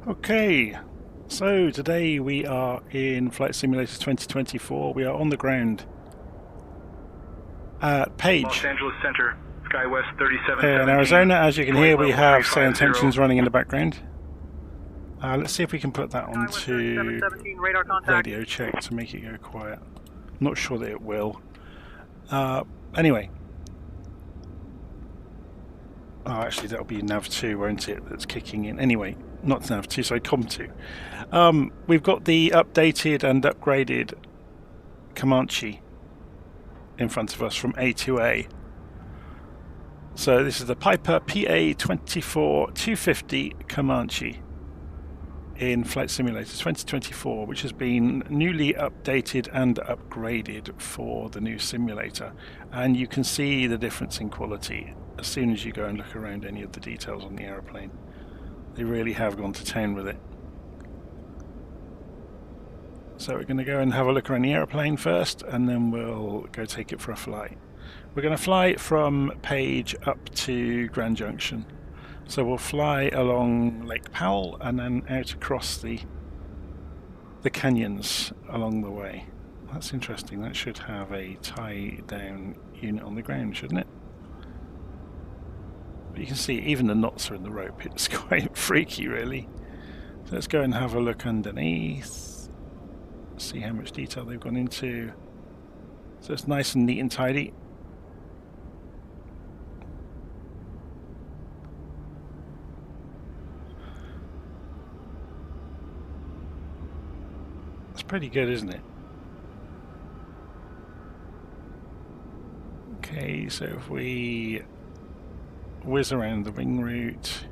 Okay, so today we are in Flight Simulator 2024. We are on the ground at Page Los Angeles Center, SkyWest 3717. in Arizona. As you can hear, we have sail intentions running in the background. Let's see if we can put that onto radio check to make it go quiet. I'm not sure that it will. Anyway. Oh, actually, that'll be Nav 2, won't it? That's kicking in. Anyway, not Nav 2, sorry, Com 2. We've got the updated and upgraded Comanche in front of us from A2A. So this is the Piper PA24 250 Comanche in Flight Simulator 2024, which has been newly updated and upgraded for the new simulator. And you can see the difference in quality as soon as you go and look around any of the details on the aeroplane. They really have gone to town with it. So we're going to go and have a look around the aeroplane first, and then we'll go take it for a flight. We're going to fly from Page up to Grand Junction. So we'll fly along Lake Powell and then out across the canyons along the way. That's interesting. That should have a tie-down unit on the ground, shouldn't it? But you can see even the knots are in the rope. It's quite freaky, really. So let's go and have a look underneath. See how much detail they've gone into. So it's nice and neat and tidy. It's pretty good, isn't it? Okay, so if we whiz around the wing route,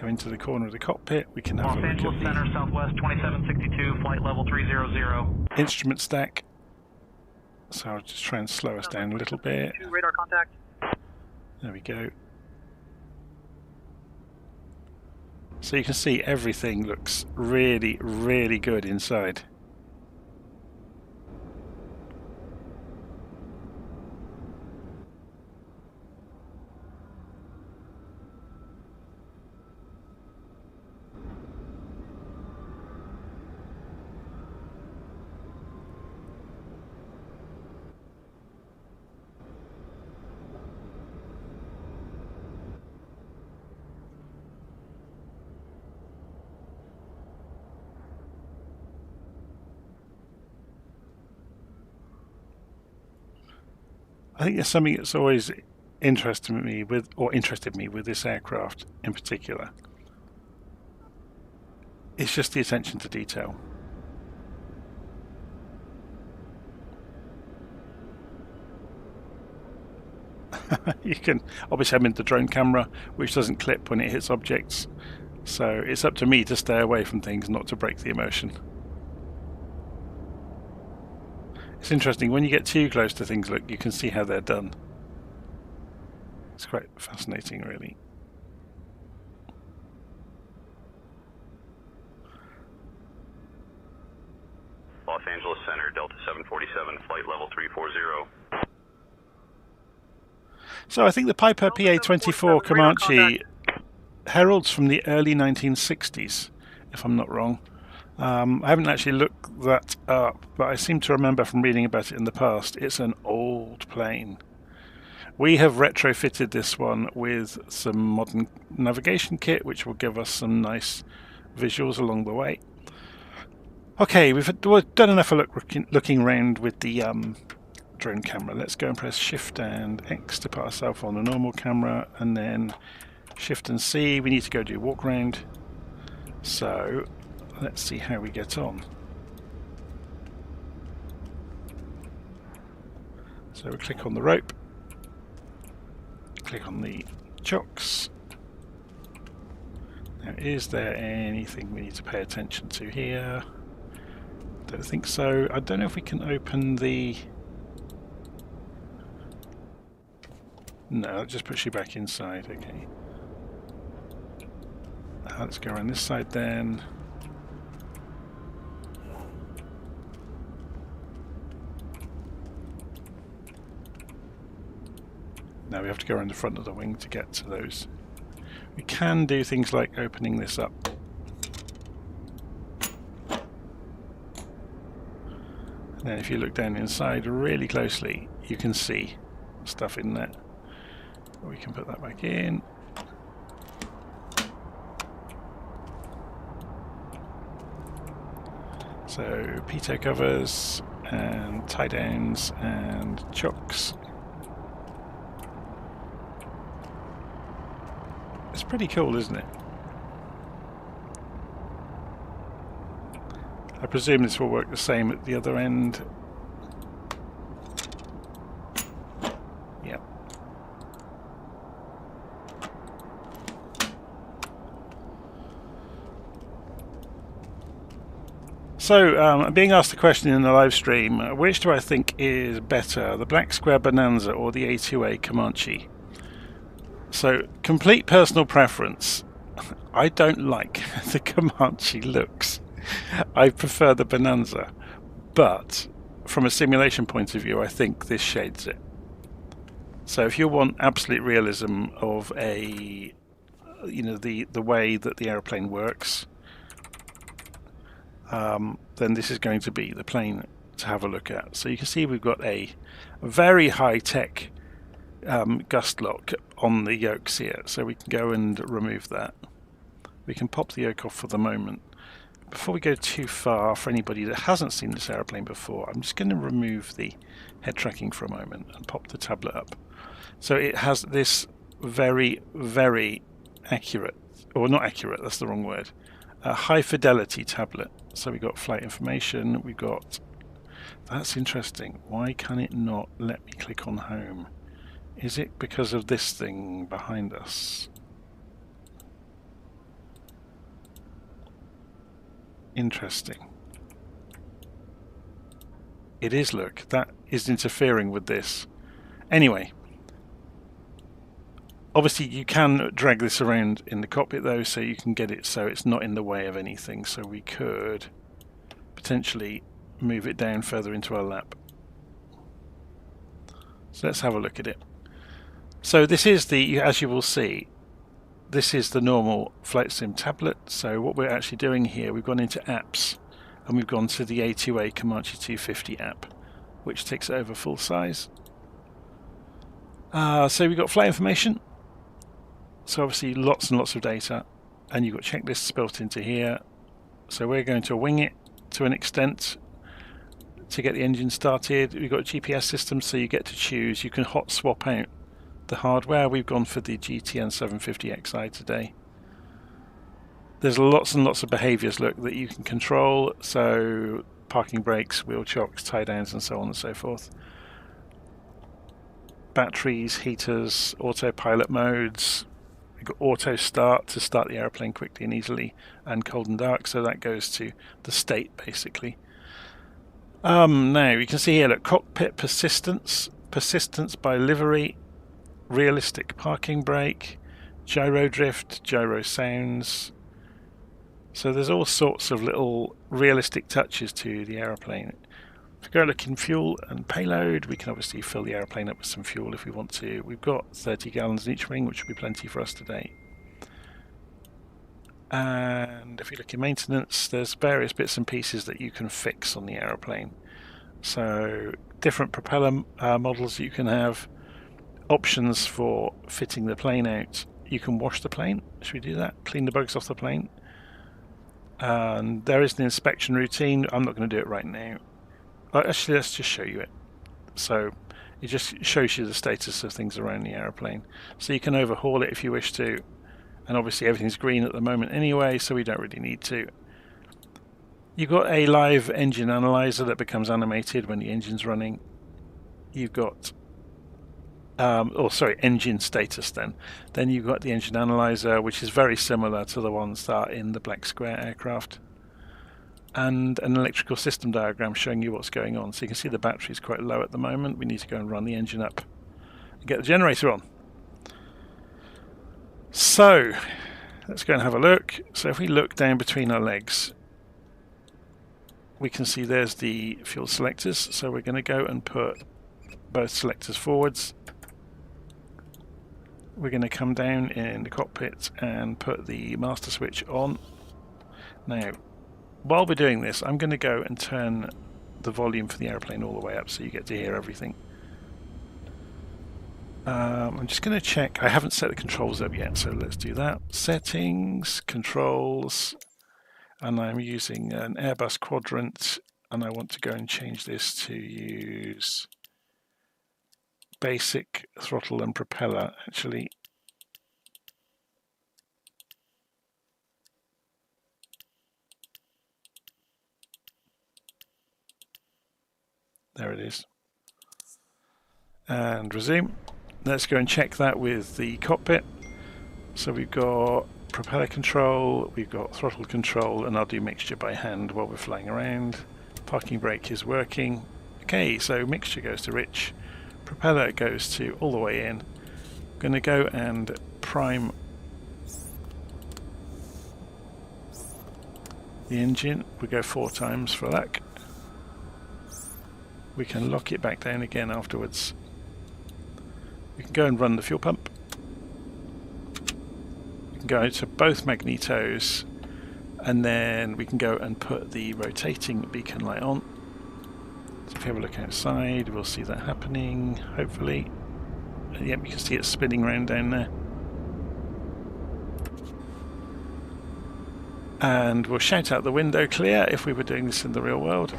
go into the corner of the cockpit, we can have a look at the Center, Southwest 2762, flight level 300. Instrument stack. So I'll just try and slow us down a little bit. Radar contact. There we go. So you can see everything looks really, really good inside. I think there's something that's always interested me with this aircraft in particular. It's just the attention to detail. You can obviously I'm in the drone camera, which doesn't clip when it hits objects, so it's up to me to stay away from things, not to break the immersion. It's interesting, when you get too close to things, look, you can see how they're done. It's quite fascinating, really. Los Angeles Center, Delta 747, flight level 340. So I think the Piper PA24 Comanche heralds from the early 1960s, if I'm not wrong. I haven't actually looked that up, but I seem to remember from reading about it in the past. It's an old plane. We have retrofitted this one with some modern navigation kit, which will give us some nice visuals along the way. Okay, we've done enough of looking around with the drone camera. Let's go and press Shift and X to put ourselves on the normal camera, and then Shift and C. We need to go do a walk around. So let's see how we get on. So we click on the rope, click on the chocks. Now, is there anything we need to pay attention to here? Don't think so. I don't know if we can open the... No, that just puts you back inside. Okay. Let's go around this side then. Now we have to go around the front of the wing to get to those We can do things like opening this up. And then if you look down inside really closely, you can see stuff in there. We can put that back in. So pitot covers and tie downs and chocks. It's pretty cool, isn't it? I presume this will work the same at the other end. Yep. So, I'm being asked a question in the live stream, which do I think is better, the Black Square Bonanza or the A2A Comanche? So, complete personal preference. I don't like the Comanche looks. I prefer the Bonanza, but from a simulation point of view, I think this shades it. So if you want absolute realism of a, the way that the aeroplane works, then this is going to be the plane to have a look at. So you can see we've got a very high-tech gust lock on the yokes here, so we can go and remove that. We can pop the yoke off for the moment. Before we go too far, for anybody that hasn't seen this aeroplane before, I'm just going to remove the head tracking for a moment and pop the tablet up. So it has this very, very accurate, or not accurate, that's the wrong word, high fidelity tablet. So we've got flight information, we've got, that's interesting, why can it not let me click on home? Is it because of this thing behind us? Interesting. It is, look, that is interfering with this. Anyway, obviously you can drag this around in the cockpit though, so you can get it so it's not in the way of anything. So we could potentially move it down further into our lap. So let's have a look at it. So this is the, as you will see, this is the normal flight sim tablet. So what we're actually doing here, we've gone into apps and we've gone to the A2A Comanche 250 app, which takes it over full size. So we've got flight information. So obviously lots and lots of data, and you've got checklists built into here. So we're going to wing it to an extent to get the engine started. We've got a GPS system, so you get to choose. You can hot swap out the hardware. We've gone for the GTN 750XI today. There's lots and lots of behaviors, look, that you can control. So parking brakes, wheel chocks, tie downs, and so on and so forth. Batteries, heaters, autopilot modes. We've got auto start to start the airplane quickly and easily, and cold and dark, so that goes to the state basically. Now you can see here, look, cockpit persistence by livery, realistic parking brake, gyro drift, gyro sounds. So there's all sorts of little realistic touches to the aeroplane. If we go look in fuel and payload, we can obviously fill the aeroplane up with some fuel if we want to. We've got 30 gallons in each wing, which will be plenty for us today. And if you look in maintenance, there's various bits and pieces that you can fix on the aeroplane. So different propeller models you can have, options for fitting the plane out. You can wash the plane. Should we do that? Clean the bugs off the plane. And there is an inspection routine. I'm not going to do it right now. Actually, let's just show you it. So it just shows you the status of things around the aeroplane. So you can overhaul it if you wish to. And obviously everything's green at the moment anyway, so we don't really need to. You've got a live engine analyzer that becomes animated when the engine's running. You've got engine status then. Then you've got the engine analyzer, which is very similar to the ones that are in the Black Square aircraft. And an electrical system diagram showing you what's going on. So you can see the battery is quite low at the moment. We need to go and run the engine up and get the generator on. So let's go and have a look. So if we look down between our legs, we can see there's the fuel selectors. So we're going to go and put both selectors forwards. we're going to come down in the cockpit and put the master switch on. Now, while we're doing this, I'm going to go and turn the volume for the airplane all the way up so you get to hear everything. I'm just going to check. I haven't set the controls up yet, so let's do that. Settings, controls, and I'm using an Airbus quadrant, and I want to go and change this to use basic throttle and propeller, actually. There it is. And resume. Let's go and check that with the cockpit. So we've got propeller control, we've got throttle control, and I'll do mixture by hand while we're flying around. Parking brake is working. Okay, so mixture goes to rich, propeller goes to all the way in. I'm going to go and prime the engine. We go 4 times for luck. We can lock it back down again afterwards. We can go and run the fuel pump. We can go to both magnetos, and then we can go and put the rotating beacon light on. So if you have a look outside, we'll see that happening, hopefully. And yep, you can see it spinning around down there. And we'll shout out the window clear if we were doing this in the real world.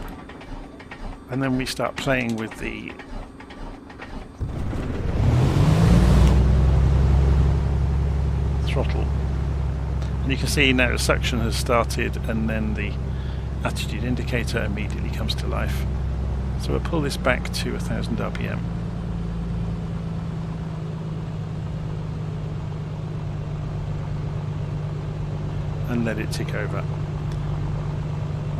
And then we start playing with the throttle. And you can see now the suction has started, and then the attitude indicator immediately comes to life. So we'll pull this back to 1000 RPM. And let it tick over.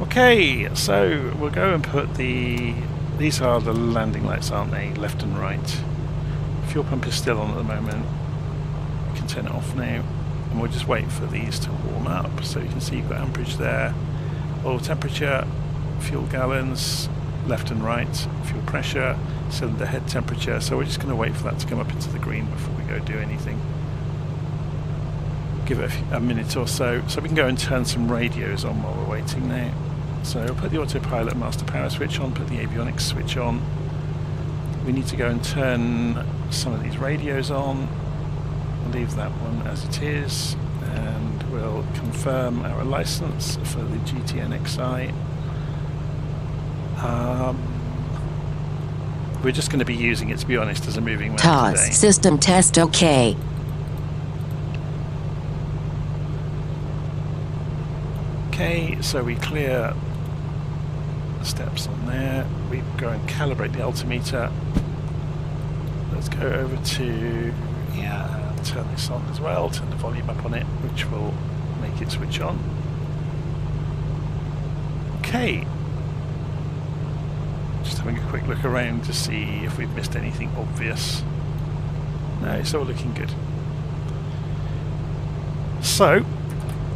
Okay, so we'll go and put these are the landing lights, aren't they? Left and right. Fuel pump is still on at the moment. We can turn it off now, and we'll just wait for these to warm up. So you can see you've got amperage there, oil temperature, fuel gallons, left and right, fuel pressure, cylinder head temperature. So we're just going to wait for that to come up into the green before we go do anything. Give it a minute or so we can go and turn some radios on while we're waiting now. So we'll put the autopilot master power switch on, put the avionics switch on. We need to go and turn some of these radios on. We'll leave that one as it is, and we'll confirm our license for the GTN-XI. We're just going to be using it, to be honest, as a moving map today. System test OK. Okay, so we clear the steps on there. We go and calibrate the altimeter. Let's go over to, turn this on as well, turn the volume up on it, which will make it switch on. Okay. Just having a quick look around to see if we've missed anything obvious. No, it's all looking good. So,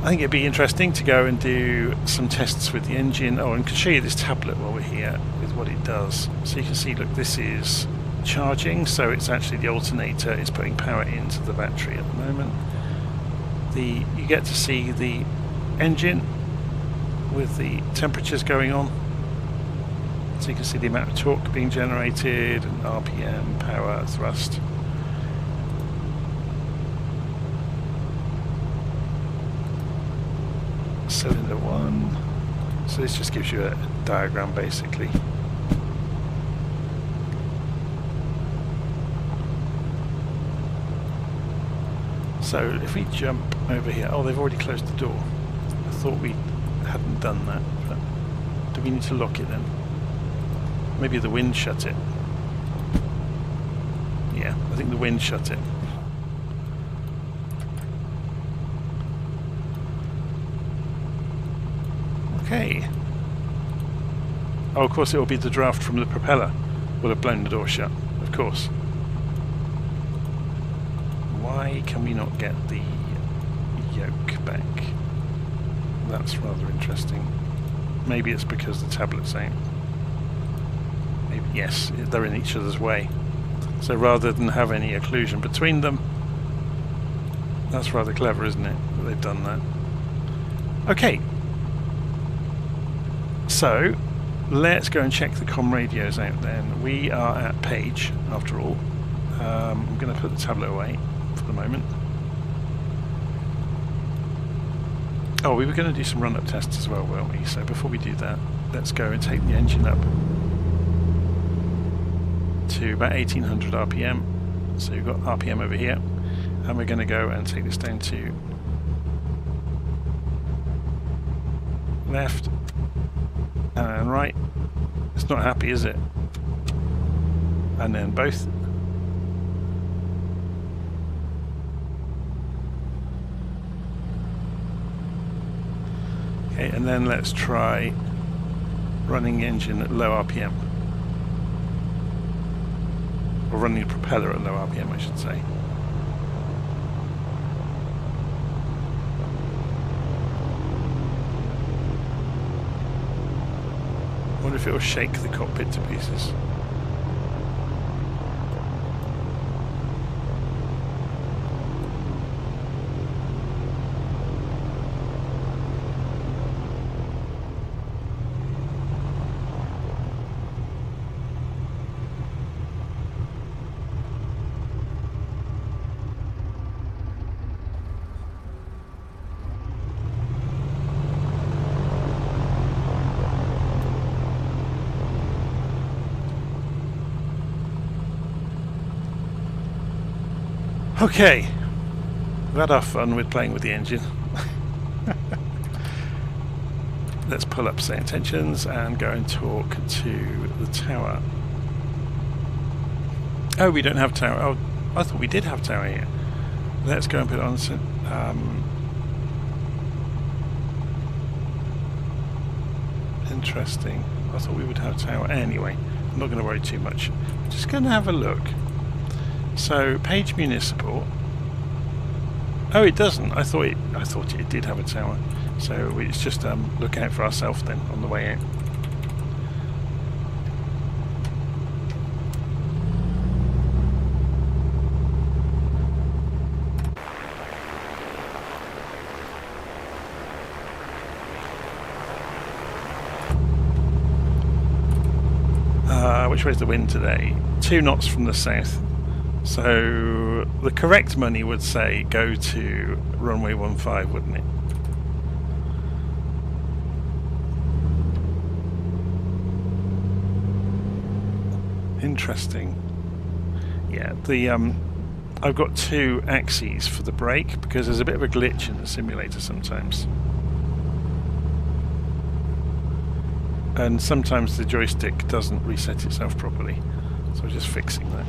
I think it'd be interesting to go and do some tests with the engine. Oh, and I can show you this tablet while we're here with what it does. So you can see, look, this is charging, so it's actually the alternator is putting power into the battery at the moment. You get to see the engine with the temperatures going on. So you can see the amount of torque being generated, and RPM, power, thrust. Cylinder 1. So this just gives you a diagram basically. So if we jump over here, oh, they've already closed the door. I thought we hadn't done that, but do we need to lock it then? Maybe the wind shut it. Yeah, I think the wind shut it. Okay. Oh, of course it will be the draft from the propeller will have blown the door shut, of course. Why can we not get the yoke back? That's rather interesting. Maybe it's because the tablet's out. Maybe, yes, they're in each other's way. So rather than have any occlusion between them, That's rather clever, isn't it, that they've done that. Okay. So, let's go and check the comm radios out then. We are at Page, after all. I'm going to put the tablet away for the moment. Oh, we were going to do some run-up tests as well, weren't we? So before we do that, let's go and take the engine up to about 1800 RPM. So you've got RPM over here, and we're going to go and take this down to left and right. It's not happy, is it? And then both. Okay, and then let's try running the engine at low RPM. Or running the propeller at low RPM, I should say. I wonder if it will shake the cockpit to pieces. Okay, we've had our fun with playing with the engine. Let's pull up set intentions and go and talk to the tower. Oh, we don't have tower. Oh, I thought we did have tower here. Let's go and put it on. Interesting. I thought we would have tower. Anyway, I'm not going to worry too much. I'm just going to have a look. So, Page Municipal. Oh, it doesn't. I thought it did have a tower. So it's just looking out for ourselves then on the way out. Which way is the wind today? 2 knots from the south. So the correct money would say go to runway 15, wouldn't it? Interesting. Yeah, the I've got 2 axes for the brake because there's a bit of a glitch in the simulator sometimes. And sometimes the joystick doesn't reset itself properly. So I'm just fixing that.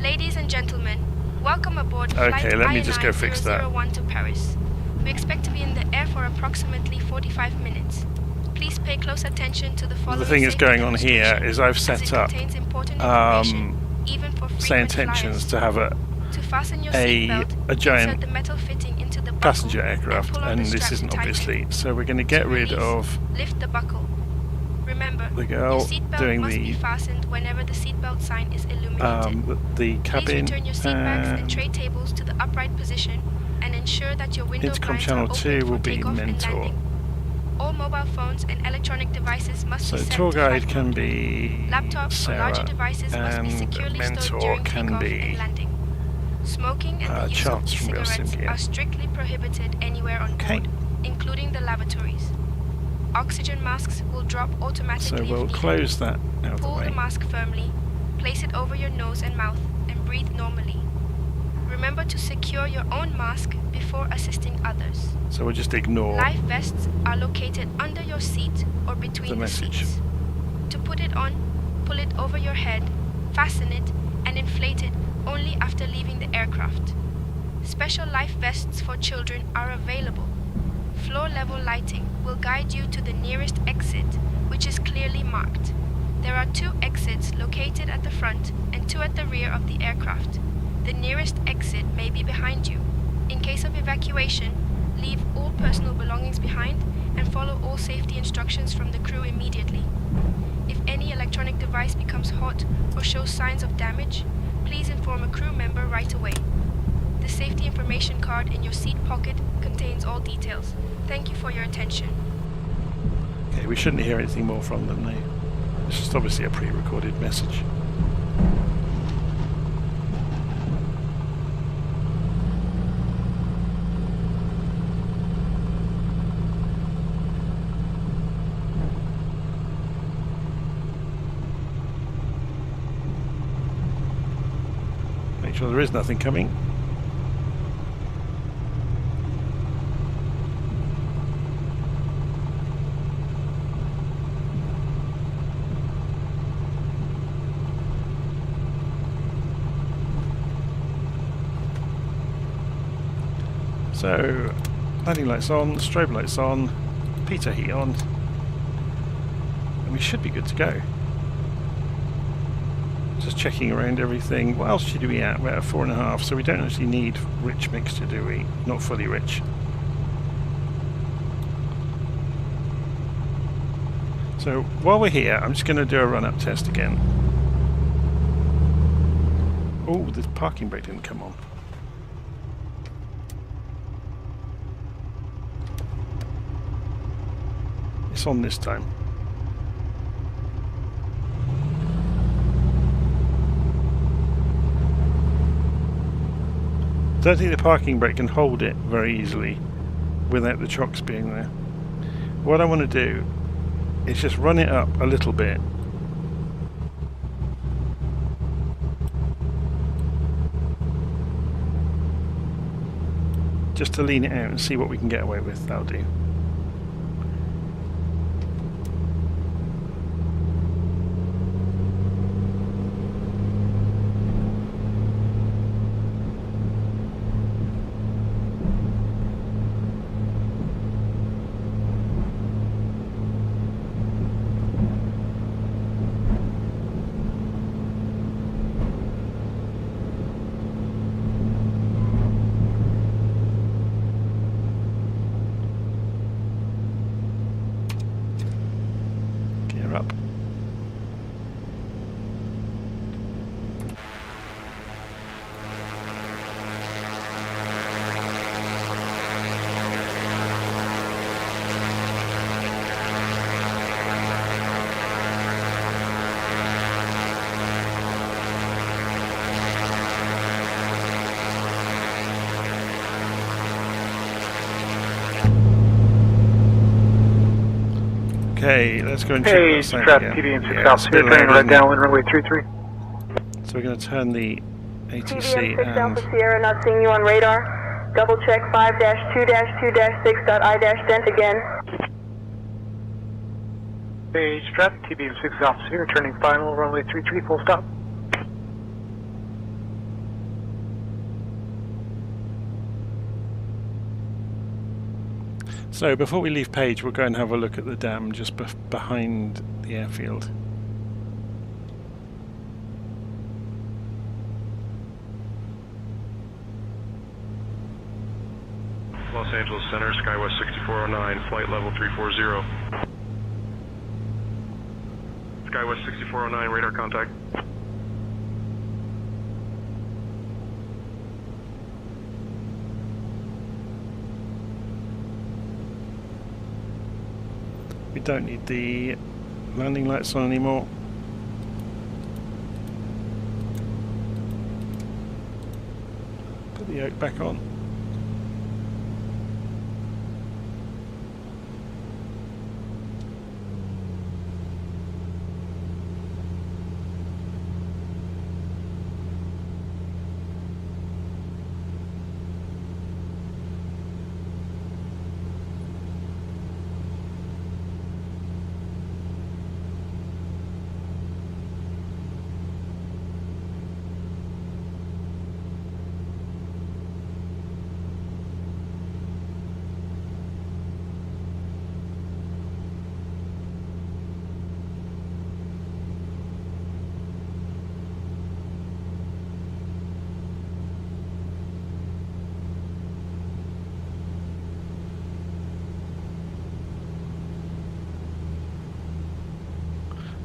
Ladies and gentlemen, welcome aboard flight Okay, let me just go fix that. I-9001 to Paris. We expect to be in the air for approximately 45 minutes. Please pay close attention to the following. The thing that's going on here is I've set up say intentions to have a giant passenger aircraft, and this isn't obviously. So we're going to get rid of lift the buckle. Remember, the girl doing must the be fastened whenever the seatbelt sign is illuminated. the cabin. Please return your seat bags and tray tables to the upright position and ensure that your window Intercom blinds channel are 2 open will for be takeoff and mentor. landing. All mobile phones and electronic devices must So be set tour to guide flight can mode. be Laptops or larger Sarah, devices must be and securely stored mentor during can takeoff be and landing. Smoking and the use of Charles from e-cigarettes Wilson, are strictly prohibited anywhere on board, including the lavatories. Oxygen masks will drop automatically So if we'll needed. close that out of the Pull the way. mask firmly, place it over your nose and mouth, and breathe normally. Remember to secure your own mask before assisting others. So we'll just ignore Life vests are located under your seat or between the the message. seats. To put it on, pull it over your head, fasten it, and inflate it only after leaving the aircraft. Special life vests for children are available. Floor-level lighting will guide you to the nearest exit, which is clearly marked. There are 2 exits located at the front and 2 at the rear of the aircraft. The nearest exit may be behind you. In case of evacuation, leave all personal belongings behind and follow all safety instructions from the crew immediately. If any electronic device becomes hot or shows signs of damage, please inform a crew member right away. The safety information card in your seat pocket contains all details. Thank you for your attention. Okay, we shouldn't hear anything more from them now. It's just obviously a pre-recorded message. Make sure there is nothing coming. So, landing lights on, strobe lights on, pitot heat on, and we should be good to go. Just checking around everything. What else should we be at? We're at 4.5, so we don't actually need rich mixture, do we? Not fully rich. So while we're here, I'm just going to do a run-up test again. Oh, the parking brake didn't come on. It's on this time. Don't think the parking brake can hold it very easily without the chocks being there. What I want to do is just run it up a little bit. Just to lean it out and see what we can get away with. That'll do. Up. Okay, let's go and check the sign again. TB and 6 Alpha, here, turning right downwind, runway 33. So we're going to turn the ATC TB and 6 Alpha and... Sierra, not seeing you on radar. Double check 5-2-2-6.I-dent again. Page trap, TB and 6 Alpha Sierra, turning final, runway 33, full stop. So before we leave Page, we'll go and have a look at the dam just behind the airfield. Los Angeles Center, Skywest 6409, flight level 340. Skywest 6409, radar contact. We don't need the landing lights on anymore. Put the yoke back on.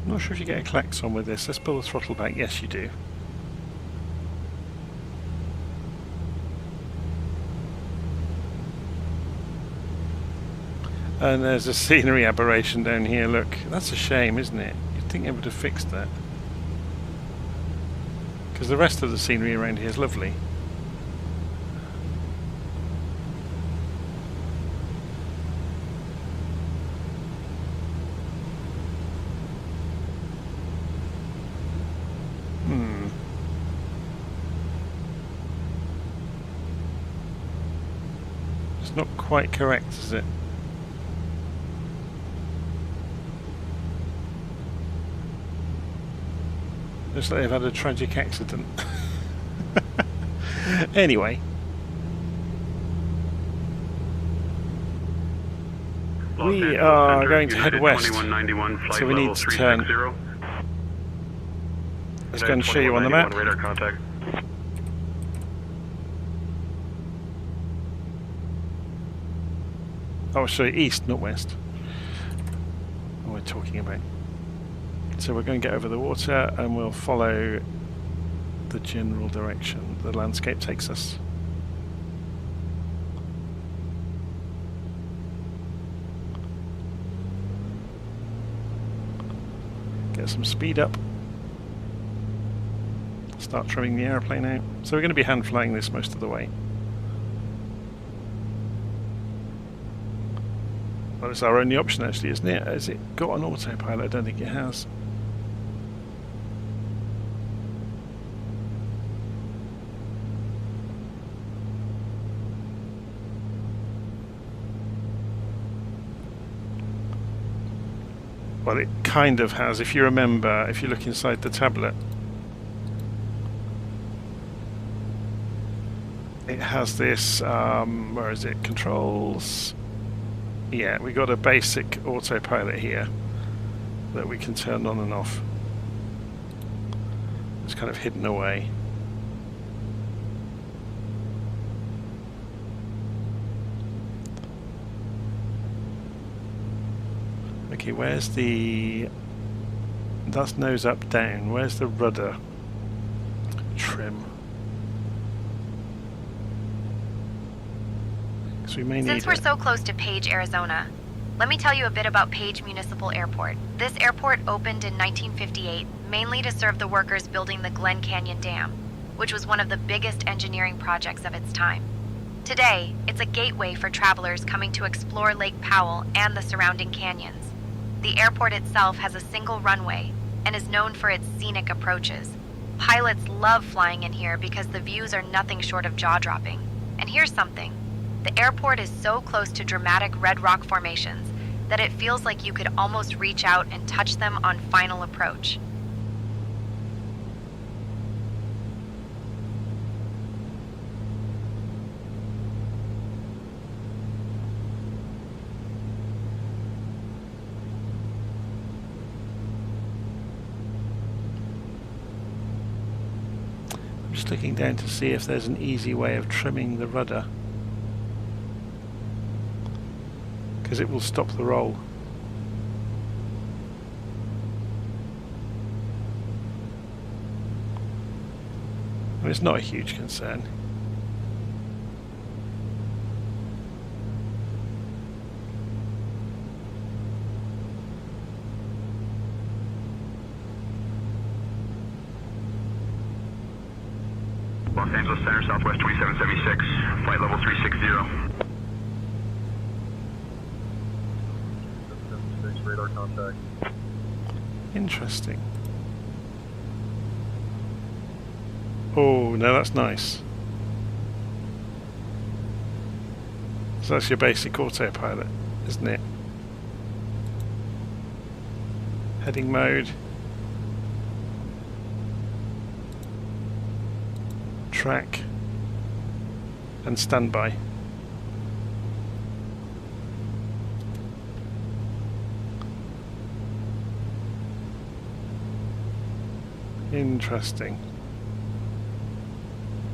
I'm not sure if you get a klaxon with this. Let's pull the throttle back. Yes, you do. And there's a scenery aberration down here. Look, that's a shame, isn't it? You'd think they would have fixed that. Because the rest of the scenery around here is lovely. It's not quite correct, is it? Looks like they've had a tragic accident. Anyway. We are going to head west, so we need to turn. Let's go and show you on the map. Radar contact. Oh, sorry, east, not west. What we're talking about. So we're going to get over the water and we'll follow the general direction the landscape takes us. Get some speed up. Start trimming the airplane out. So we're going to be hand flying this most of the way. Well, it's our only option actually, isn't it? Has it got an autopilot? I don't think it has. Well, it kind of has, if you remember, if you look inside the tablet. It has this, where is it? Controls. Yeah, we got a basic autopilot here that we can turn on and off. It's kind of hidden away. Okay, where's the... That's nose up, down. Where's the rudder trim? We may Since we're so close to Page, Arizona, let me tell you a bit about Page Municipal Airport. This airport opened in 1958, mainly to serve the workers building the Glen Canyon Dam, which was one of the biggest engineering projects of its time. Today, it's a gateway for travelers coming to explore Lake Powell and the surrounding canyons. The airport itself has a single runway and is known for its scenic approaches. Pilots love flying in here because the views are nothing short of jaw-dropping. And here's something. The airport is so close to dramatic red rock formations that it feels like you could almost reach out and touch them on final approach. I'm just looking down to see if there's an easy way of trimming the rudder. Because it will stop the roll. I mean, it's not a huge concern. Los Angeles Center, Southwest 2776, flight level 360. Radar contact. Interesting. Oh, no, that's nice. So that's your basic autopilot, isn't it? Heading mode. Track. And standby. Interesting.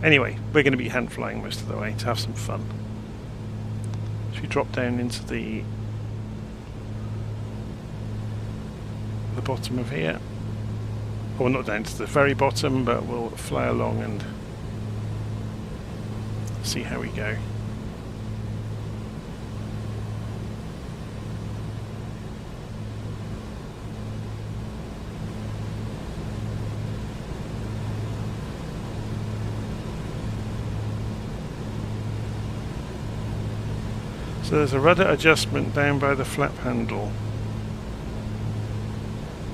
Anyway, we're going to be hand flying most of the way to have some fun. Should we drop down into the bottom of here. Or not down to the very bottom, but we'll fly along and see how we go. So there's a rudder adjustment down by the flap handle.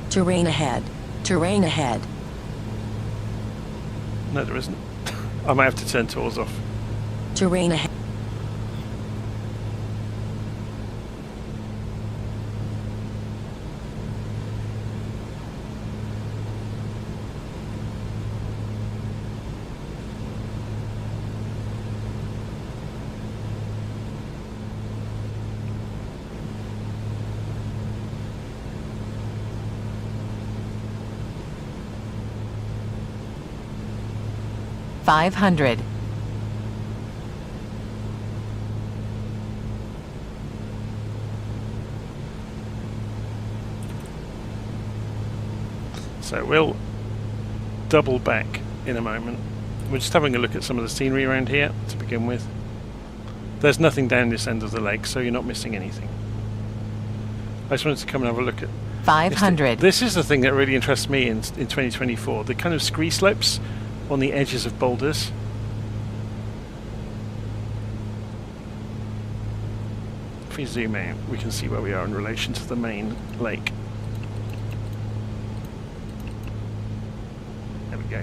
Terrain ahead. Terrain ahead. No, there isn't. I might have to turn tours off. Terrain ahead. $500. So we'll double back in a moment. We're just having a look at some of the scenery around here to begin with. There's nothing down this end of the lake, so you're not missing anything. I just wanted to come and have a look at 500. This is the thing that really interests me in 2024. The kind of scree slopes on the edges of boulders. If we zoom out, we can see where we are in relation to the main lake. There we go.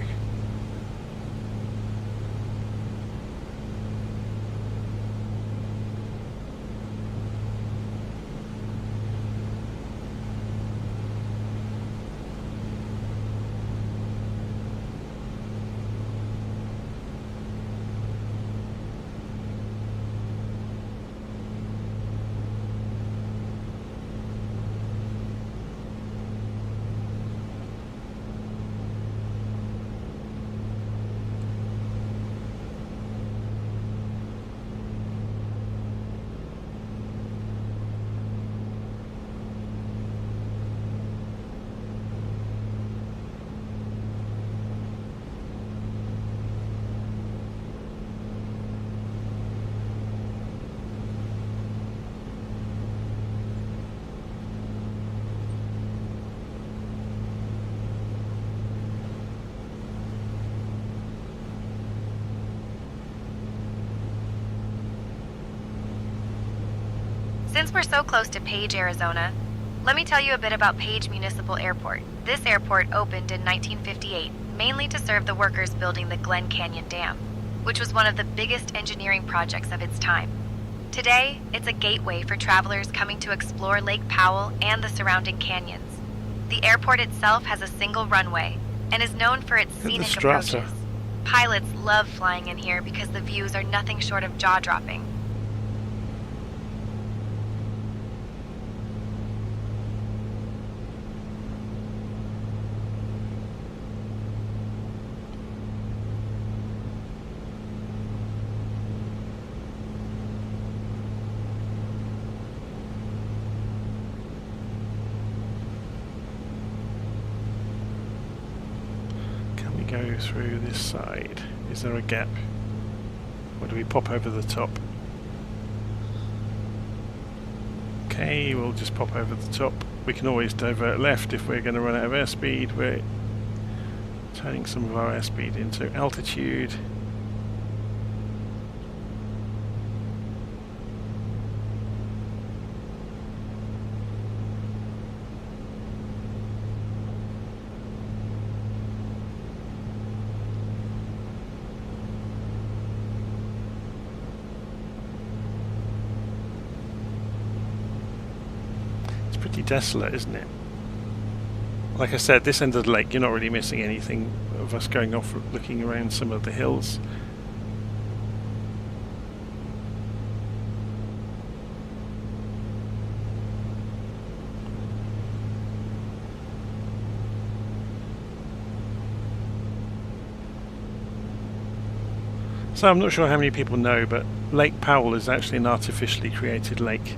Since we're so close to Page, Arizona, let me tell you a bit about Page Municipal Airport. This airport opened in 1958, mainly to serve the workers building the Glen Canyon Dam, which was one of the biggest engineering projects of its time. Today, it's a gateway for travelers coming to explore Lake Powell and the surrounding canyons. The airport itself has a single runway and is known for its scenic approaches. Pilots love flying in here because the views are nothing short of jaw-dropping. Go through this side. Is there a gap? Or do we pop over the top? Okay, we'll just pop over the top. We can always divert left if we're going to run out of airspeed. We're turning some of our airspeed into altitude. Pretty desolate, isn't it? Like I said, this end of the lake, you're not really missing anything of us going off looking around some of the hills. So I'm not sure how many people know, but Lake Powell is actually an artificially created lake.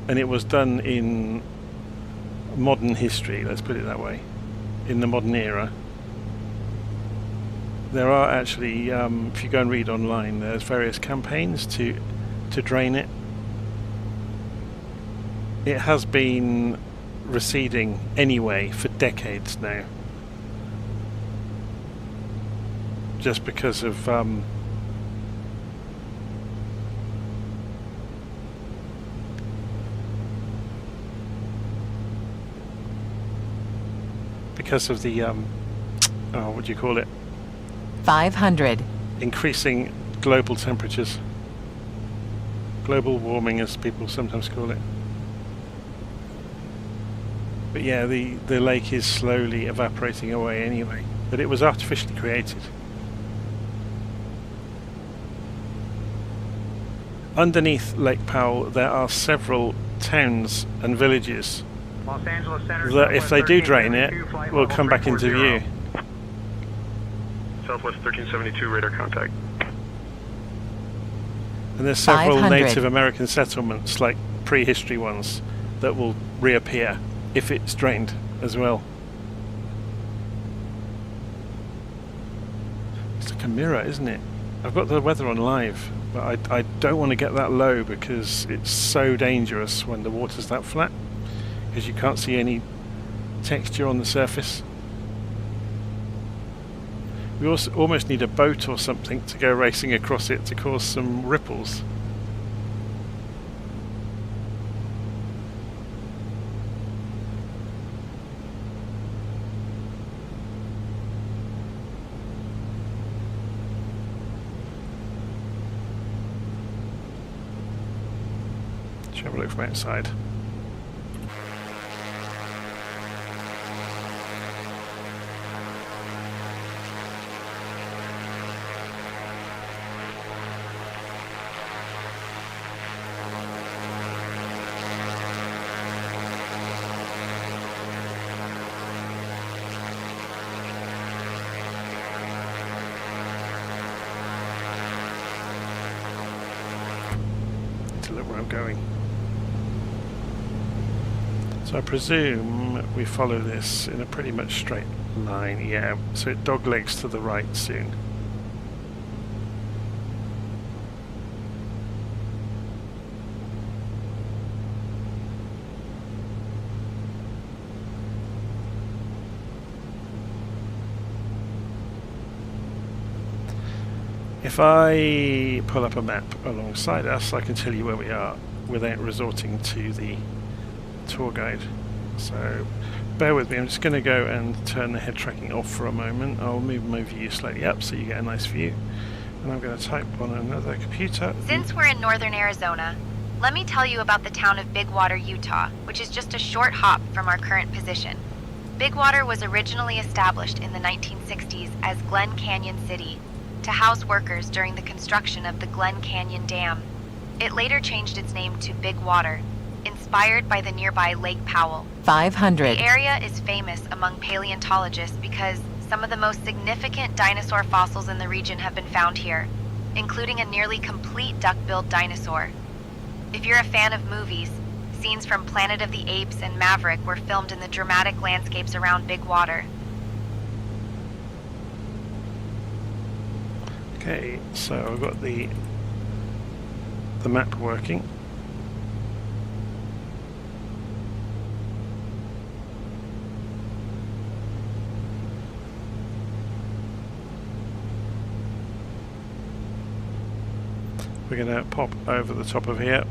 And it was done in modern history, let's put it that way, in the modern era. There are actually, if you go and read online, there's various campaigns to drain it. It has been receding anyway for decades now, just because of the what do you call it? 500. Increasing global temperatures. Global warming, as people sometimes call it. But yeah, the lake is slowly evaporating away anyway. But it was artificially created. Underneath Lake Powell, there are several towns and villages Los Angeles Center, that, if they do drain it, will come back into view. Southwest 1372, radar contact. And there's several 500. Native American settlements, like prehistory ones, that will reappear if it's drained as well. It's like a mirror, isn't it? I've got the weather on live, but I don't want to get that low because it's so dangerous when the water's that flat, because you can't see any texture on the surface. We also almost need a boat or something to go racing across it to cause some ripples. Let's have a look from outside. To look where I'm going. So I presume we follow this in a pretty much straight line, yeah, so it doglegs to the right soon. If I pull up a map alongside us, I can tell you where we are without resorting to the tour guide. So bear with me, I'm just going to go and turn the head tracking off for a moment. I'll move my view slightly up so you get a nice view. And I'm going to type on another computer. Since we're in northern Arizona, let me tell you about the town of Big Water, Utah, which is just a short hop from our current position. Big Water was originally established in the 1960s as Glen Canyon City to house workers during the construction of the Glen Canyon Dam. It later changed its name to Big Water, inspired by the nearby Lake Powell. 500. The area is famous among paleontologists because some of the most significant dinosaur fossils in the region have been found here, including a nearly complete duck-billed dinosaur. If you're a fan of movies, scenes from Planet of the Apes and Maverick were filmed in the dramatic landscapes around Big Water. Okay, so I've got the map working. We're going to pop over the top of here.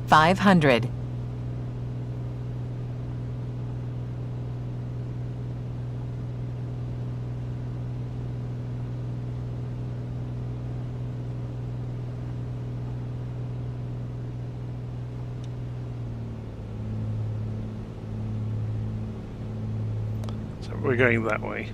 $500. So we're going that way.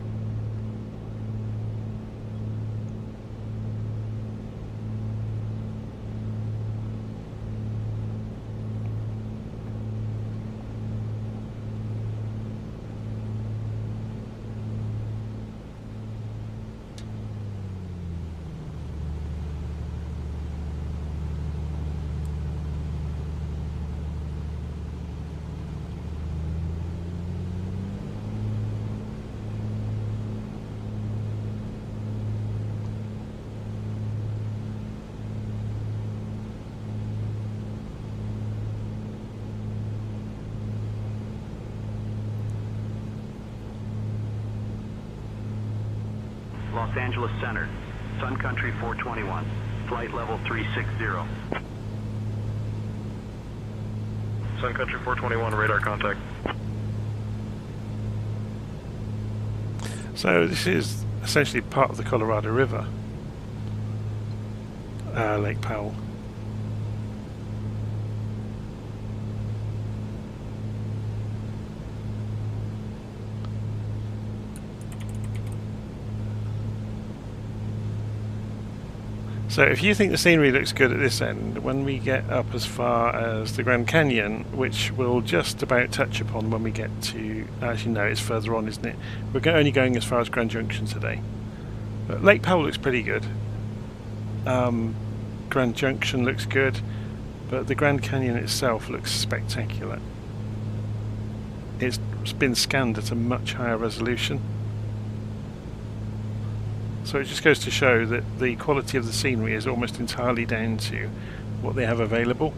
Los Angeles Center, Sun Country 421, flight level 360. Sun Country 421, radar contact. So this is essentially part of the Colorado River, Lake Powell. So if you think the scenery looks good at this end, when we get up as far as the Grand Canyon, which we'll just about touch upon when we get to... Actually no, it's further on, isn't it? We're only going as far as Grand Junction today. But Lake Powell looks pretty good. Grand Junction looks good, but the Grand Canyon itself looks spectacular. It's been scanned at a much higher resolution. So it just goes to show that the quality of the scenery is almost entirely down to what they have available.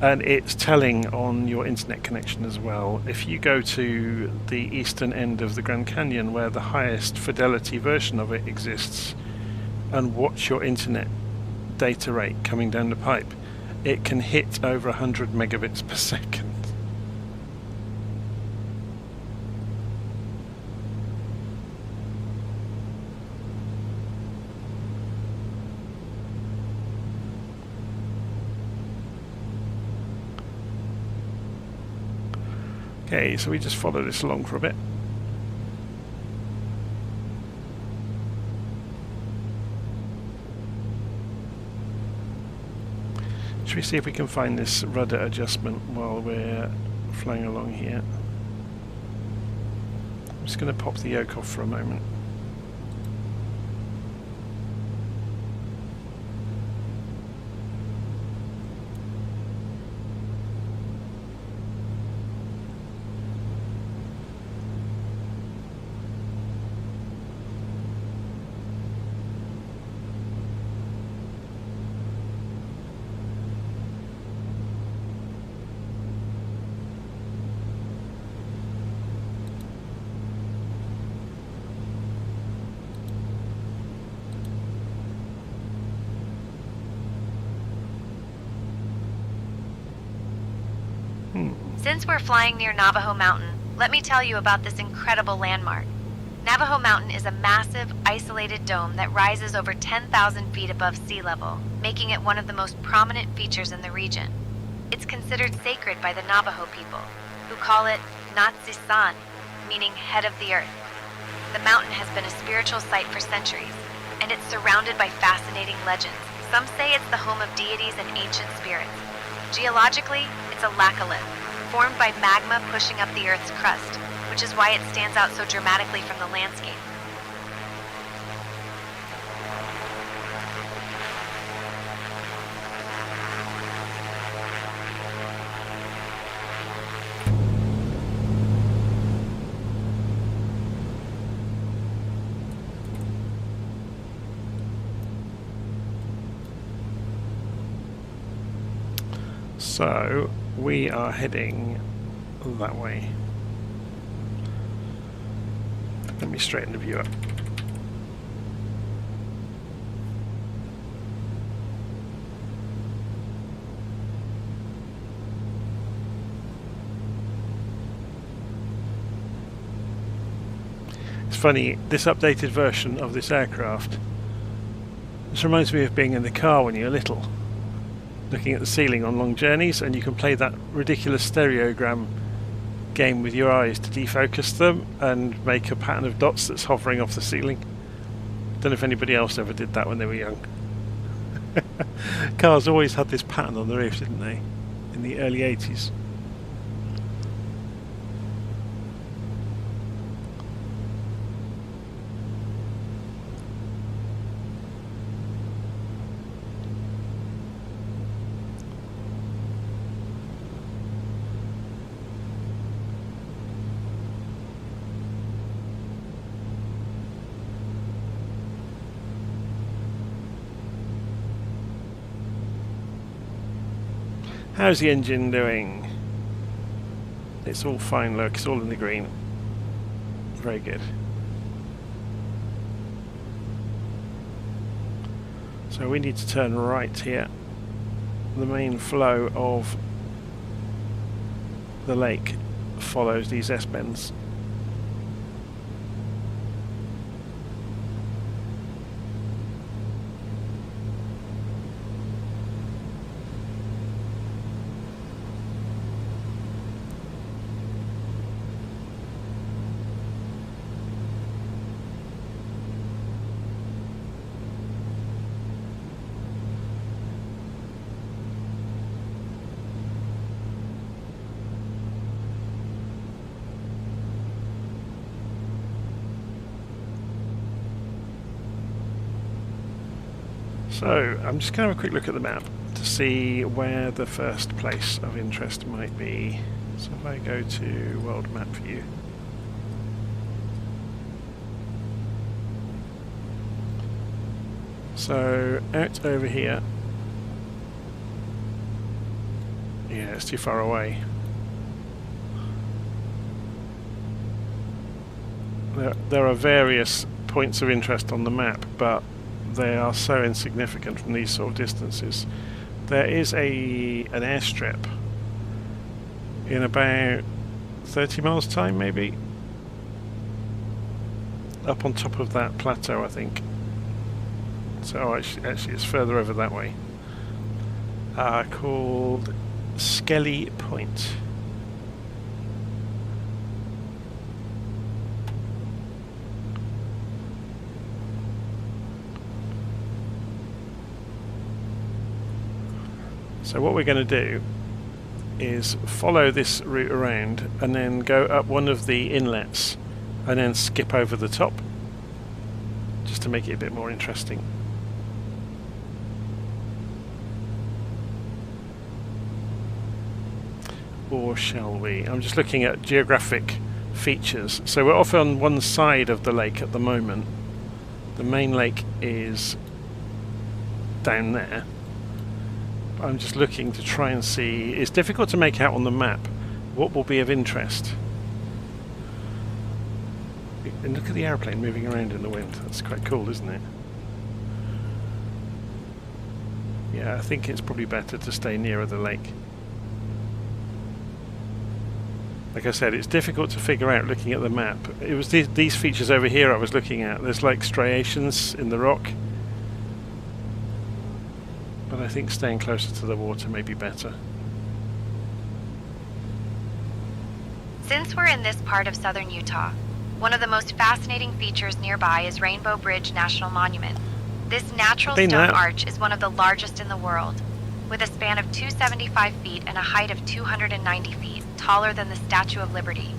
And it's telling on your internet connection as well. If you go to the eastern end of the Grand Canyon, where the highest fidelity version of it exists, and watch your internet data rate coming down the pipe, it can hit over 100 megabits per second. Okay, so we just follow this along for a bit. Should we see if we can find this rudder adjustment while we're flying along here? I'm just going to pop the yoke off for a moment. Since we're flying near Navajo Mountain, let me tell you about this incredible landmark. Navajo Mountain is a massive, isolated dome that rises over 10,000 feet above sea level, making it one of the most prominent features in the region. It's considered sacred by the Navajo people, who call it Natsisan, meaning head of the earth. The mountain has been a spiritual site for centuries, and it's surrounded by fascinating legends. Some say it's the home of deities and ancient spirits. Geologically, it's a laccolith, formed by magma pushing up the Earth's crust, which is why it stands out so dramatically from the landscape. So we are heading that way. Let me straighten the view up. It's funny, this updated version of this aircraft, this reminds me of being in the car when you're little, looking at the ceiling on long journeys, and you can play that ridiculous stereogram game with your eyes to defocus them and make a pattern of dots that's hovering off the ceiling. Don't know if anybody else ever did that when they were young. Cars always had this pattern on the roof, didn't they, in the early 80s? How's the engine doing? It's all fine, look, it's all in the green. Very good. So we need to turn right here. The main flow of the lake follows these S-bends. So I'm just going to have a quick look at the map to see where the first place of interest might be. So if I go to World Map View, so out over here, yeah, it's too far away. There are various points of interest on the map, but they are so insignificant from these sort of distances. There is an airstrip in about 30 miles time, maybe, up on top of that plateau, I think. So actually it's further over that way, called Skelly Point. So what we're going to do is follow this route around and then go up one of the inlets and then skip over the top, just to make it a bit more interesting. Or shall we? I'm just looking at geographic features. So we're off on one side of the lake at the moment. The main lake is down there. I'm just looking to try and see. It's difficult to make out on the map what will be of interest. And look at the airplane moving around in the wind. That's quite cool, isn't it? Yeah, I think it's probably better to stay nearer the lake. Like I said, it's difficult to figure out looking at the map. It was these features over here I was looking at. There's like striations in the rock. But I think staying closer to the water may be better. Since we're in this part of southern Utah, one of the most fascinating features nearby is Rainbow Bridge National Monument. This natural stone arch is one of the largest in the world, with a span of 275 feet and a height of 290 feet, taller than the Statue of Liberty.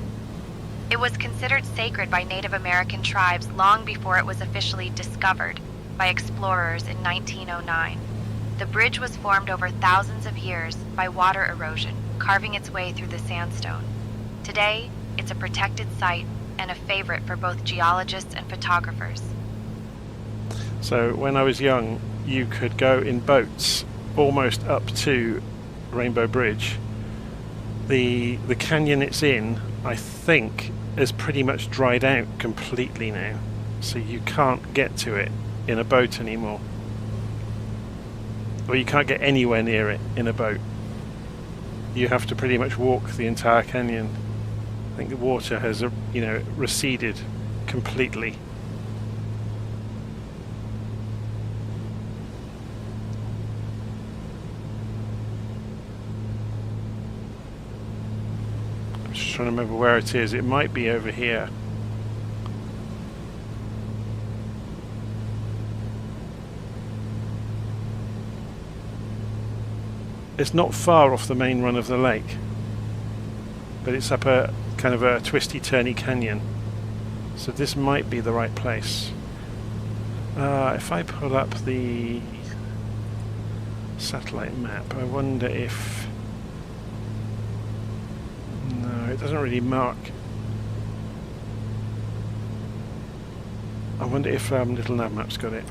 It was considered sacred by Native American tribes long before it was officially discovered by explorers in 1909. The bridge was formed over thousands of years by water erosion, carving its way through the sandstone. Today, it's a protected site and a favorite for both geologists and photographers. So when I was young, you could go in boats almost up to Rainbow Bridge. The canyon it's in, I think, is pretty much dried out completely now. So you can't get to it in a boat anymore. Or you can't get anywhere near it in a boat. You have to pretty much walk the entire canyon. I think the water has, receded completely. I'm just trying to remember where it is. It might be over here. It's not far off the main run of the lake, but it's up a kind of a twisty-turny canyon, so this might be the right place. If I pull up the satellite map, I wonder if... No, it doesn't really mark. I wonder if LittleNavMap's got it.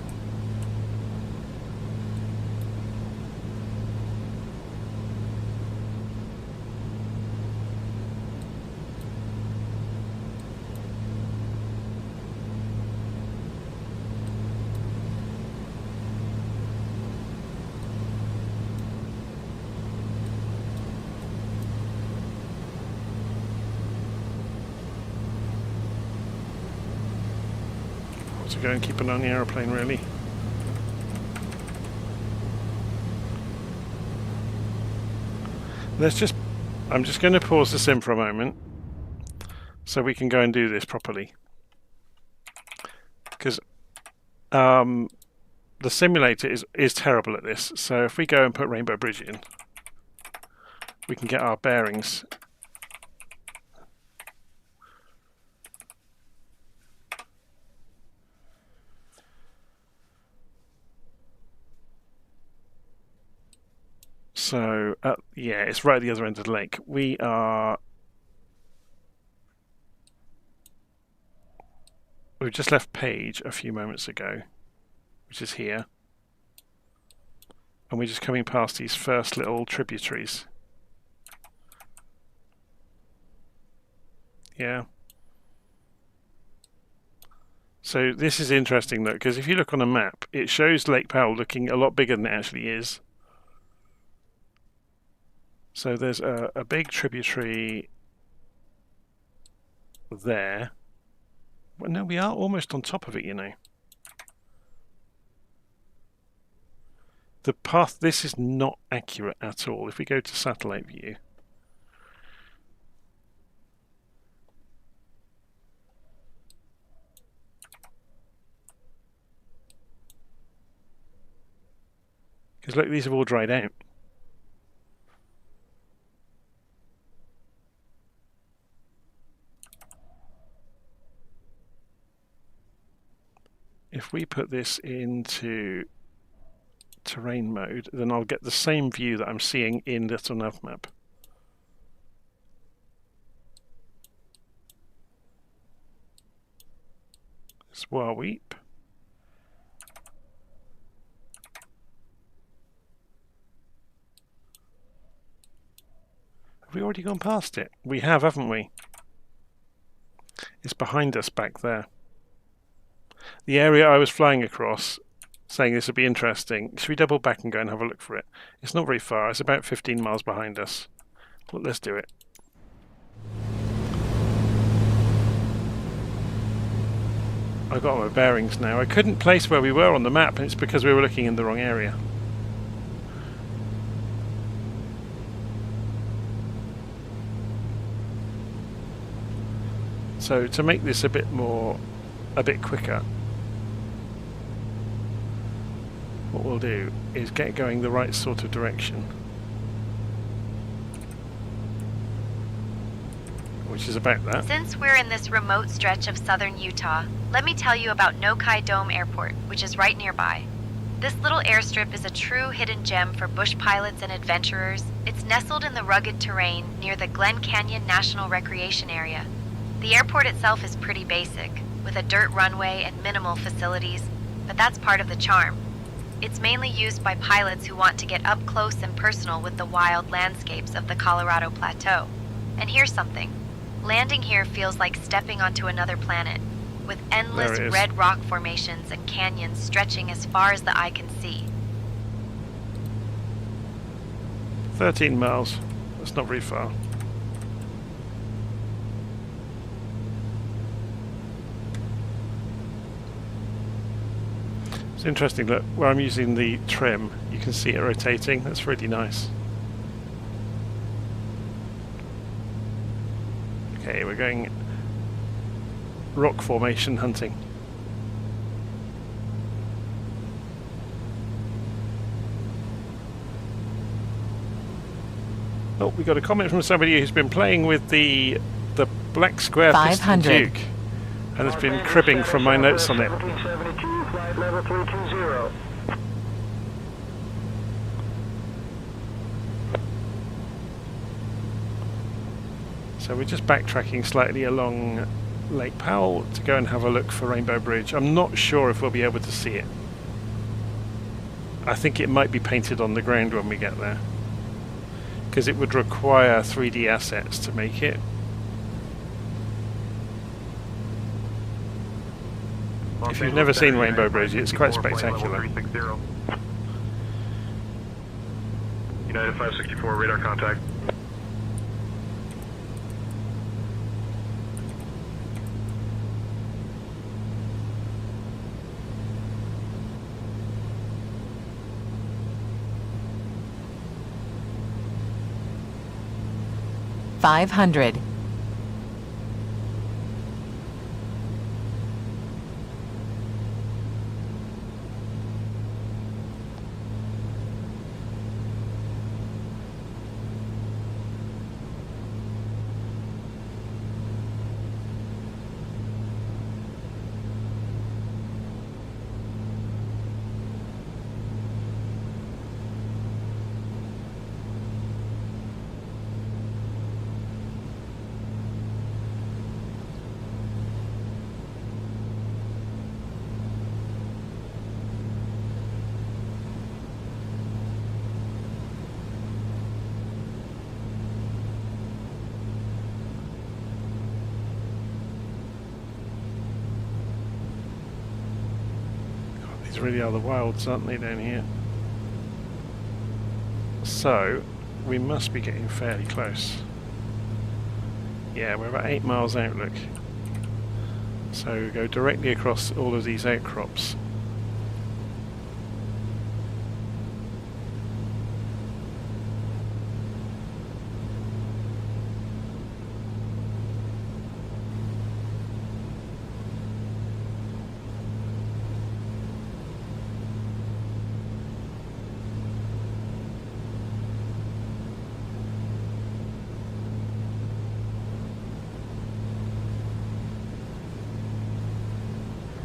to go and keep an eye on the aeroplane, really. I'm just going to pause this in for a moment so we can go and do this properly. Because the simulator is terrible at this. So if we go and put Rainbow Bridge in, we can get our bearings. So, yeah, it's right at the other end of the lake. We've just left Page a few moments ago, which is here. And we're just coming past these first little tributaries. Yeah. So this is interesting, though, because if you look on a map, it shows Lake Powell looking a lot bigger than it actually is. So there's a big tributary there. Well, no, we are almost on top of it, you know. The path, this is not accurate at all. If we go to satellite view, because look, these have all dried out. If we put this into terrain mode, then I'll get the same view that I'm seeing in LittleNavMap. Swaweep. Have we already gone past it? We have, haven't we? It's behind us back there. The area I was flying across, saying this would be interesting. Should we double back and go and have a look for it? It's not very far. It's about 15 miles behind us. Well, let's do it. I've got my bearings now. I couldn't place where we were on the map, and it's because we were looking in the wrong area. So to make this a bit quicker, what we'll do is get going the right sort of direction, which is about that. Since we're in this remote stretch of southern Utah, let me tell you about Nokai Dome Airport, which is right nearby. This little airstrip is a true hidden gem for bush pilots and adventurers. It's nestled in the rugged terrain near the Glen Canyon National Recreation Area. The airport itself is pretty basic, with a dirt runway and minimal facilities, but that's part of the charm. It's mainly used by pilots who want to get up close and personal with the wild landscapes of the Colorado Plateau. And here's something. Landing here feels like stepping onto another planet, with endless red rock formations and canyons stretching as far as the eye can see. 13 miles. That's not very far. It's interesting that where I'm using the trim, you can see it rotating. That's really nice. Okay, we're going rock formation hunting. Oh, we got a comment from somebody who's been playing with the black square piston Duke and has been cribbing from my notes on it. Flight level 320. So we're just backtracking slightly along Lake Powell to go and have a look for Rainbow Bridge. I'm not sure if we'll be able to see it. I think it might be painted on the ground when we get there, because it would require 3D assets to make it. If you've never seen Rainbow Bridge, it's quite spectacular. United 564, radar contact. 500. These really are the wilds, aren't they, down here? So, we must be getting fairly close. Yeah, we're about 8 miles out, look. So, go directly across all of these outcrops.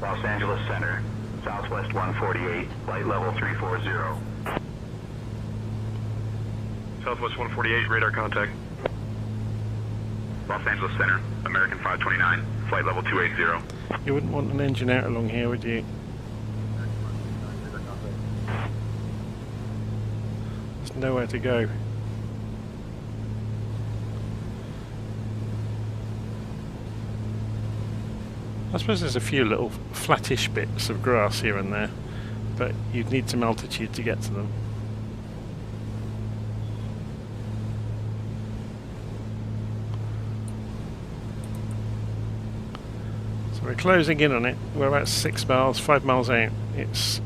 Los Angeles Center, Southwest 148, flight level 340. Southwest 148, radar contact. Los Angeles Center, American 529, flight level 280. You wouldn't want an engine out along here, would you? There's nowhere to go. I suppose there's a few little flattish bits of grass here and there, but you'd need some altitude to get to them. So we're closing in on it. We're about 6 miles, 5 miles out. It's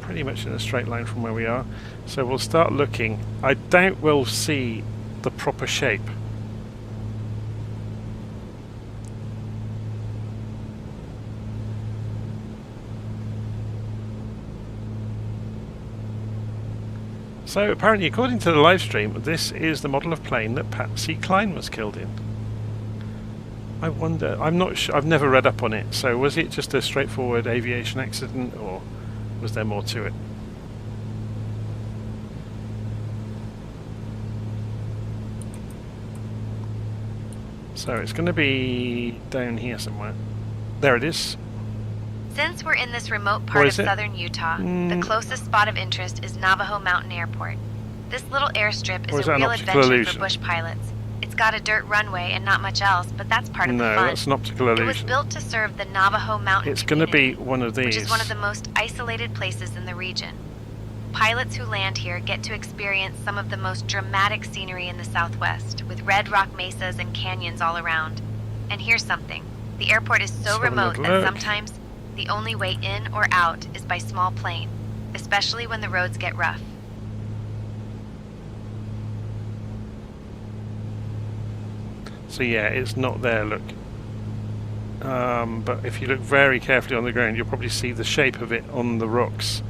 pretty much in a straight line from where we are. So we'll start looking. I doubt we'll see the proper shape. So apparently, according to the live stream, this is the model of plane that Patsy Cline was killed in. I wonder, I'm not sure, I've never read up on it, so was it just a straightforward aviation accident, or was there more to it? So it's going to be down here somewhere. There it is. Since we're in this remote part of southern Utah, the closest spot of interest is Navajo Mountain Airport. This little airstrip is a real adventure for bush pilots. It's got a dirt runway and not much else, but that's part of the fun. No, that's an optical illusion. It was built to serve the Navajo Mountain It's going to be one of these. Which is one of the most isolated places in the region. Pilots who land here get to experience some of the most dramatic scenery in the Southwest, with red rock mesas and canyons all around. And here's something. The airport is so remote that sometimes the only way in or out is by small plane, especially when the roads get rough. So yeah, it's not there, look. But if you look very carefully on the ground, you'll probably see the shape of it on the rocks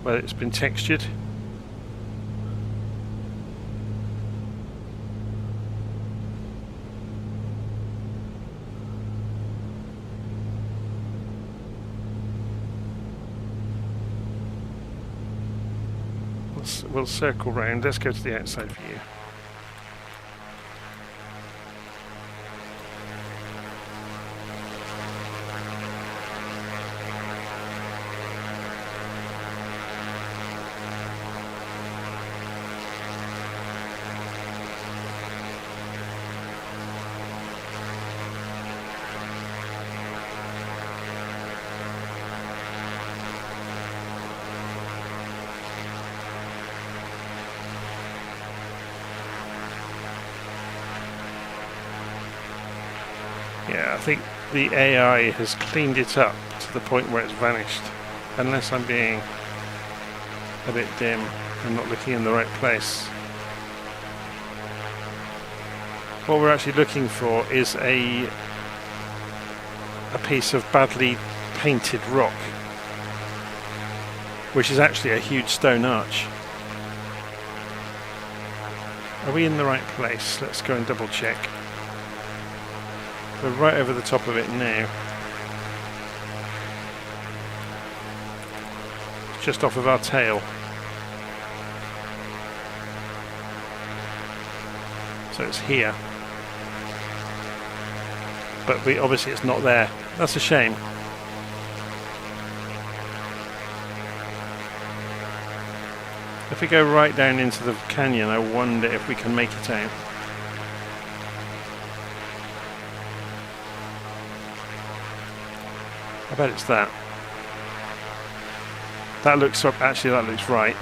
where it's been textured. We'll circle round. Let's go to the outside view. Yeah, I think the AI has cleaned it up to the point where it's vanished. Unless I'm being a bit dim and not looking in the right place. what we're actually looking for is a piece of badly painted rock, which is actually a huge stone arch. Are we in the right place? Let's go and double check. We're right over the top of it now. Just off of our tail. So it's here. But obviously it's not there. That's a shame. If we go right down into the canyon, I wonder if we can make it out. I bet it's that. That looks actually that looks right.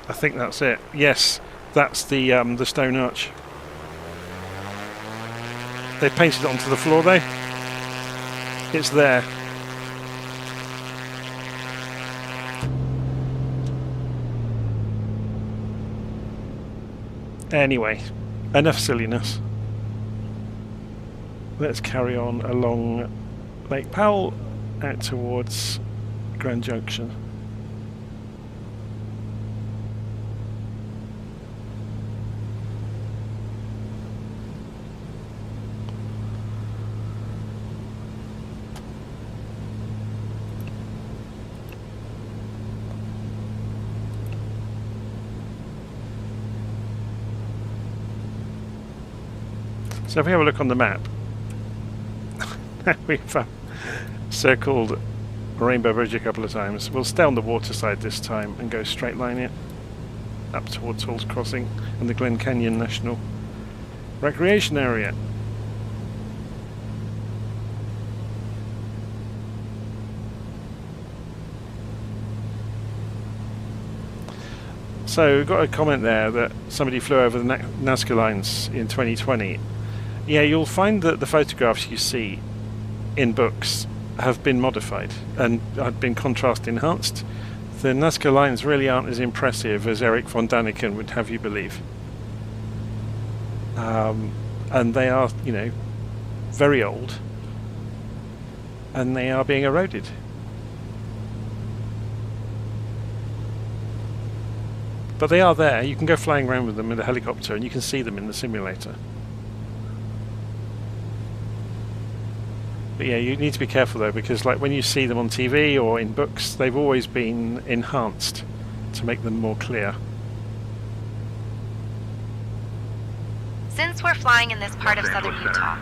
I think that's it. Yes, that's the stone arch. They painted it onto the floor though. It's there. Anyway, enough silliness. Let's carry on along Lake Powell out towards Grand Junction. So if we have a look on the map, we've circled Rainbow Bridge a couple of times. We'll stay on the water side this time and go straight line it up towards Halls Crossing and the Glen Canyon National Recreation Area. So we've got a comment there that somebody flew over the Nazca lines in 2020. Yeah, you'll find that the photographs you see in books have been modified and have been contrast enhanced. The Nazca lines really aren't as impressive as Eric von Daniken would have you believe. And they are, you know, very old and they are being eroded. But they are there. You can go flying around with them in a helicopter and you can see them in the simulator. But yeah, you need to be careful though, because like when you see them on TV or in books, they've always been enhanced to make them more clear. Since we're flying in this part of southern Utah,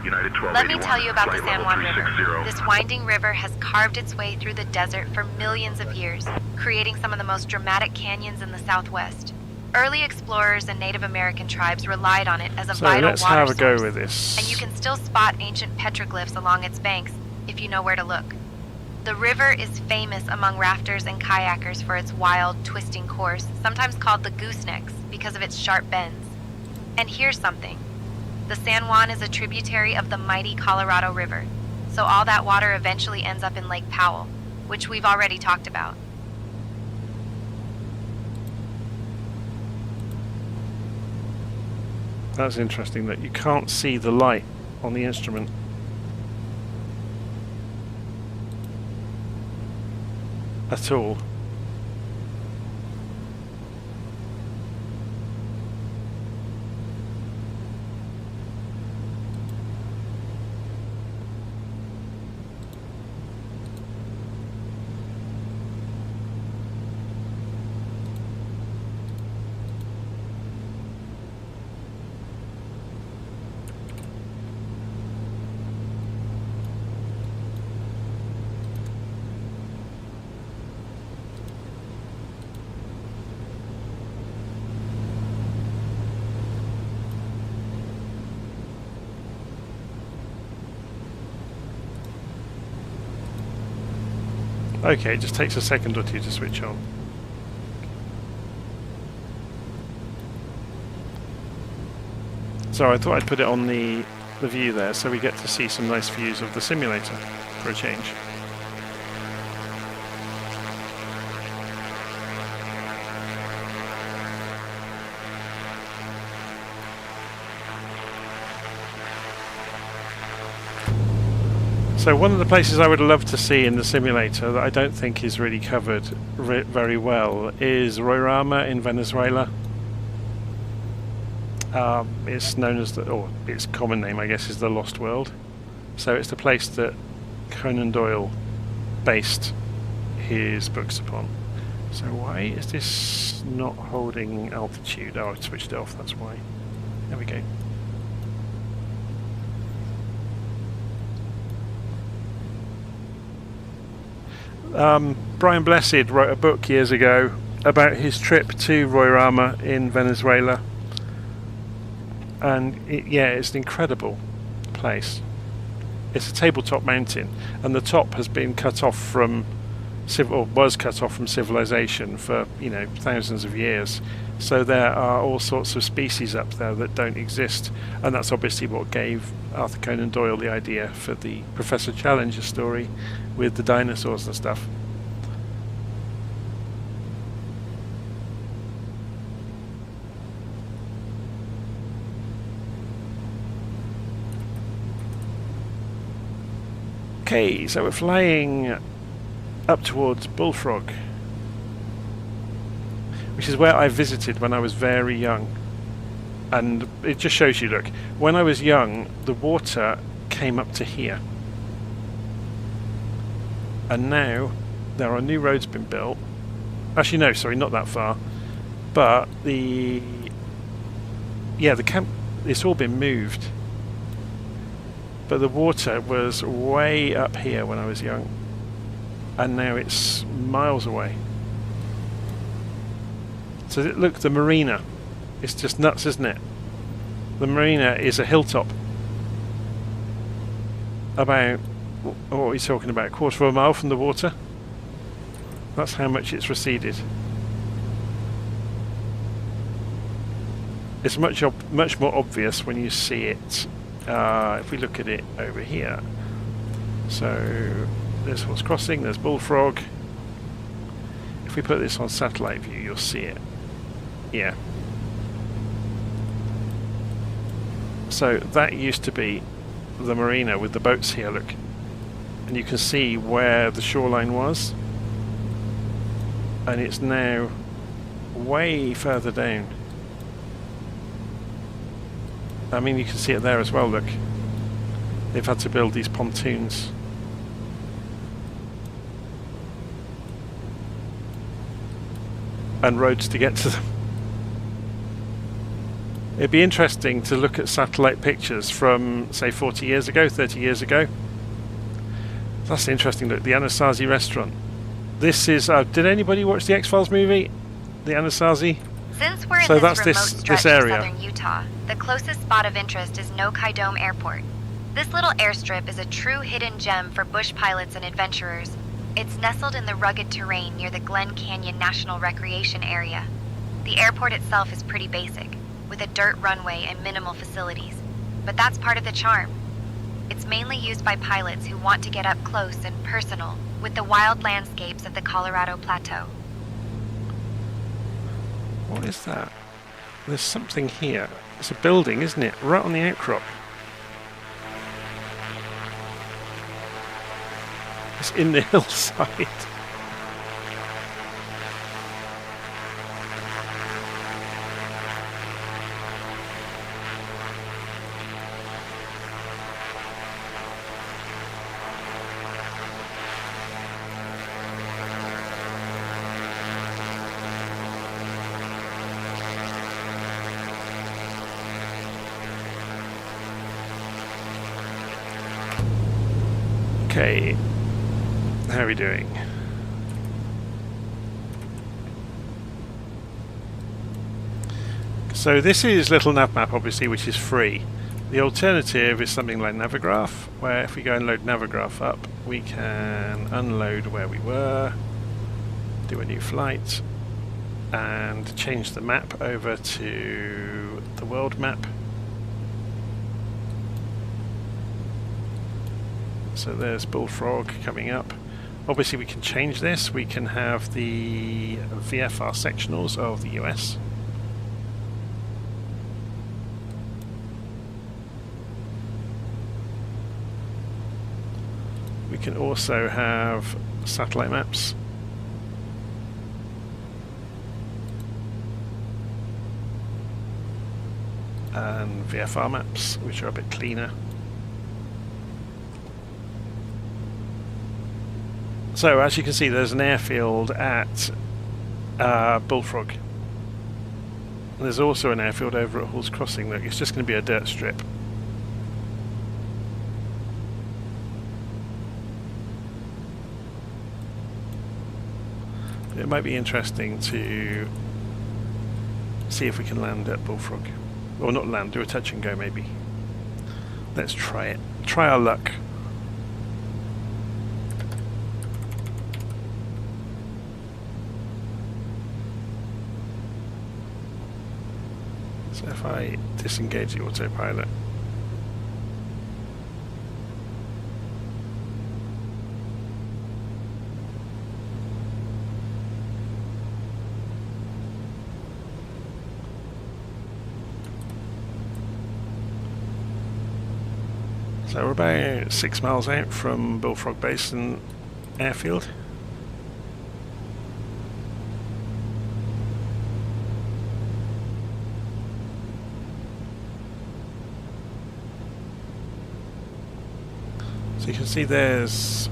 let me tell you about the San Juan River. This winding river has carved its way through the desert for millions of years, creating some of the most dramatic canyons in the Southwest. Early explorers and Native American tribes relied on it as a vital water source. So let's have a go with this. And you can still spot ancient petroglyphs along its banks if you know where to look. The river is famous among rafters and kayakers for its wild, twisting course, sometimes called the goosenecks because of its sharp bends. And here's something. The San Juan is a tributary of the mighty Colorado River, so all that water eventually ends up in Lake Powell, which we've already talked about. That's interesting that you can't see the light on the instrument. At all. Okay, it just takes a second or two to switch on. So I thought I'd put it on the the view there, so we get to see some nice views of the simulator for a change. So one of the places I would love to see in the simulator that I don't think is really covered very well is Roraima in Venezuela. It's known as or its common name, I guess, is the Lost World. So it's the place that Conan Doyle based his books upon. So why is this not holding altitude? Oh, I switched it off, that's why. There we go. Brian Blessed wrote a book years ago about his trip to Roraima in Venezuela, and it's an incredible place. It's a tabletop mountain, and the top has been cut off from was cut off from civilization for thousands of years. So there are all sorts of species up there that don't exist, and that's obviously what gave Arthur Conan Doyle the idea for the Professor Challenger story with the dinosaurs and stuff. Okay, so we're flying up towards Bullfrog, which is where I visited when I was very young. And it just shows you, look, when I was young, the water came up to here. And now there are new roads been built. Actually, no, sorry, not that far. But the camp, it's all been moved. But the water was way up here when I was young. And now it's miles away. So look, the marina. It's just nuts, isn't it? The marina is a hilltop. About, what are we talking about, a quarter of a mile from the water? That's how much it's receded. It's much more obvious when you see it, if we look at it over here. So there's Horse Crossing, there's Bullfrog. If we put this on satellite view, you'll see it. Yeah. So that used to be the marina with the boats here, look. And you can see where the shoreline was. And it's now way further down. I mean, you can see it there as well, look. They've had to build these pontoons. And roads to get to them. It'd be interesting to look at satellite pictures from, say, 40 years ago, 30 years ago. That's interesting. Look, the Anasazi restaurant. This is. Did anybody watch the X-Files movie? The Anasazi. Since we're in this remote stretch of southern Utah, the closest spot of interest is No-Kai Dome Airport. This little airstrip is a true hidden gem for bush pilots and adventurers. It's nestled in the rugged terrain near the Glen Canyon National Recreation Area. The airport itself is pretty basic, with a dirt runway and minimal facilities, but that's part of the charm. It's mainly used by pilots who want to get up close and personal with the wild landscapes of the Colorado Plateau. What is that? There's something here. It's a building, isn't it? Right on the outcrop. It's in the hillside. Okay, how are we doing? So this is LittleNavMap, obviously, which is free. The alternative is something like Navigraph, where if we go and load Navigraph up, we can unload where we were, do a new flight, and change the map over to the world map. So there's Bullfrog coming up. Obviously we can change this. We can have the VFR sectionals of the US. We can also have satellite maps. And VFR maps, which are a bit cleaner. So as you can see, there's an airfield at Bullfrog. There's also an airfield over at Hall's Crossing. Look, it's just going to be a dirt strip. It might be interesting to see if we can land at Bullfrog. Or not land, do a touch and go maybe. Let's try it. Try our luck. So if I disengage the autopilot. So we're about 6 miles out from Bullfrog Basin airfield. So you can see there's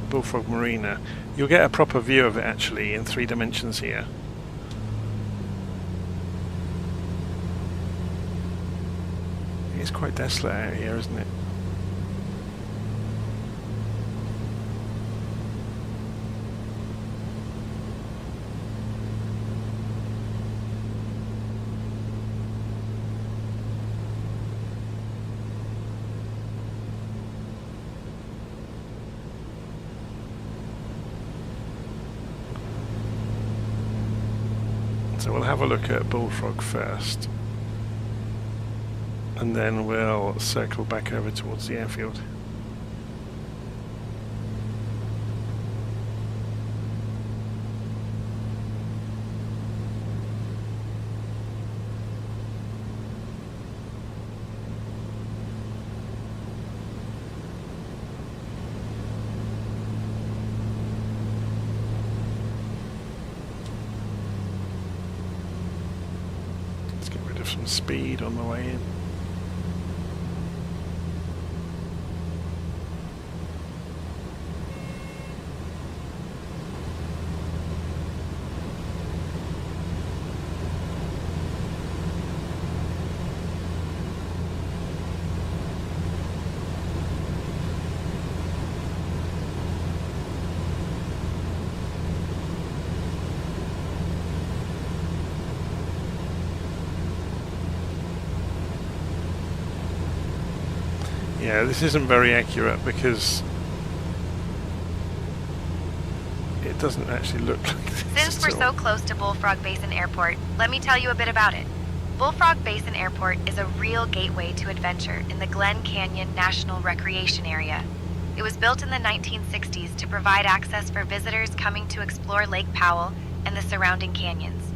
Bullfrog Marina. You'll get a proper view of it actually in 3 dimensions here. It's quite desolate out here, isn't it? So we'll have a look at Bullfrog first. And then we'll circle back over towards the airfield. Let's get rid of some speed on the way in. Yeah, this isn't very accurate because it doesn't actually look like this. Since we're so close to Bullfrog Basin Airport, let me tell you a bit about it. Bullfrog Basin Airport is a real gateway to adventure in the Glen Canyon National Recreation Area. It was built in the 1960s to provide access for visitors coming to explore Lake Powell and the surrounding canyons.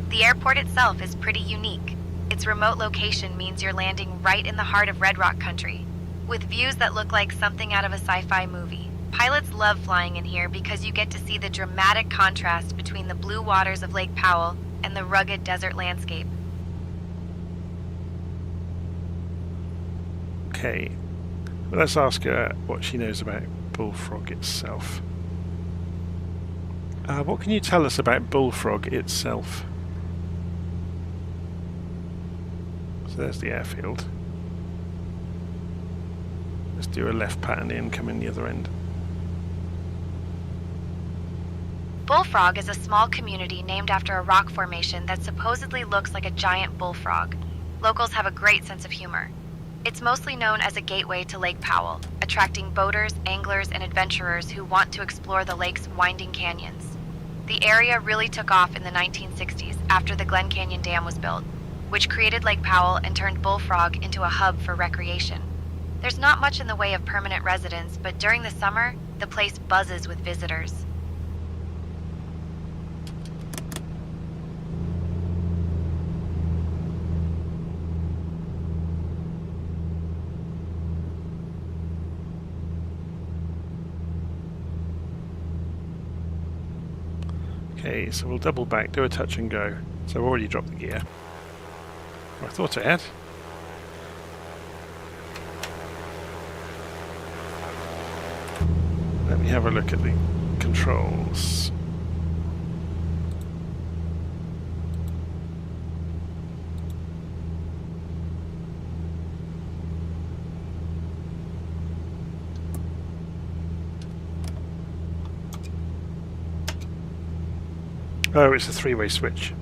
The airport itself is pretty unique. Its remote location means you're landing right in the heart of Red Rock country, with views that look like something out of a sci-fi movie. Pilots love flying in here because you get to see the dramatic contrast between the blue waters of Lake Powell and the rugged desert landscape. Okay, well, let's ask her what she knows about Bullfrog itself. What can you tell us about Bullfrog itself? So there's the airfield. Let's do a left pattern in, come in the other end. Bullfrog is a small community named after a rock formation that supposedly looks like a giant bullfrog. Locals have a great sense of humor. It's mostly known as a gateway to Lake Powell, attracting boaters, anglers, and adventurers who want to explore the lake's winding canyons. The area really took off in the 1960s after the Glen Canyon Dam was built, which created Lake Powell and turned Bullfrog into a hub for recreation. There's not much in the way of permanent residents, but during the summer, the place buzzes with visitors. Okay, so we'll double back, do a touch and go. So I've already dropped the gear. I thought I had. Let me have a look at the controls. Oh, it's a three-way switch.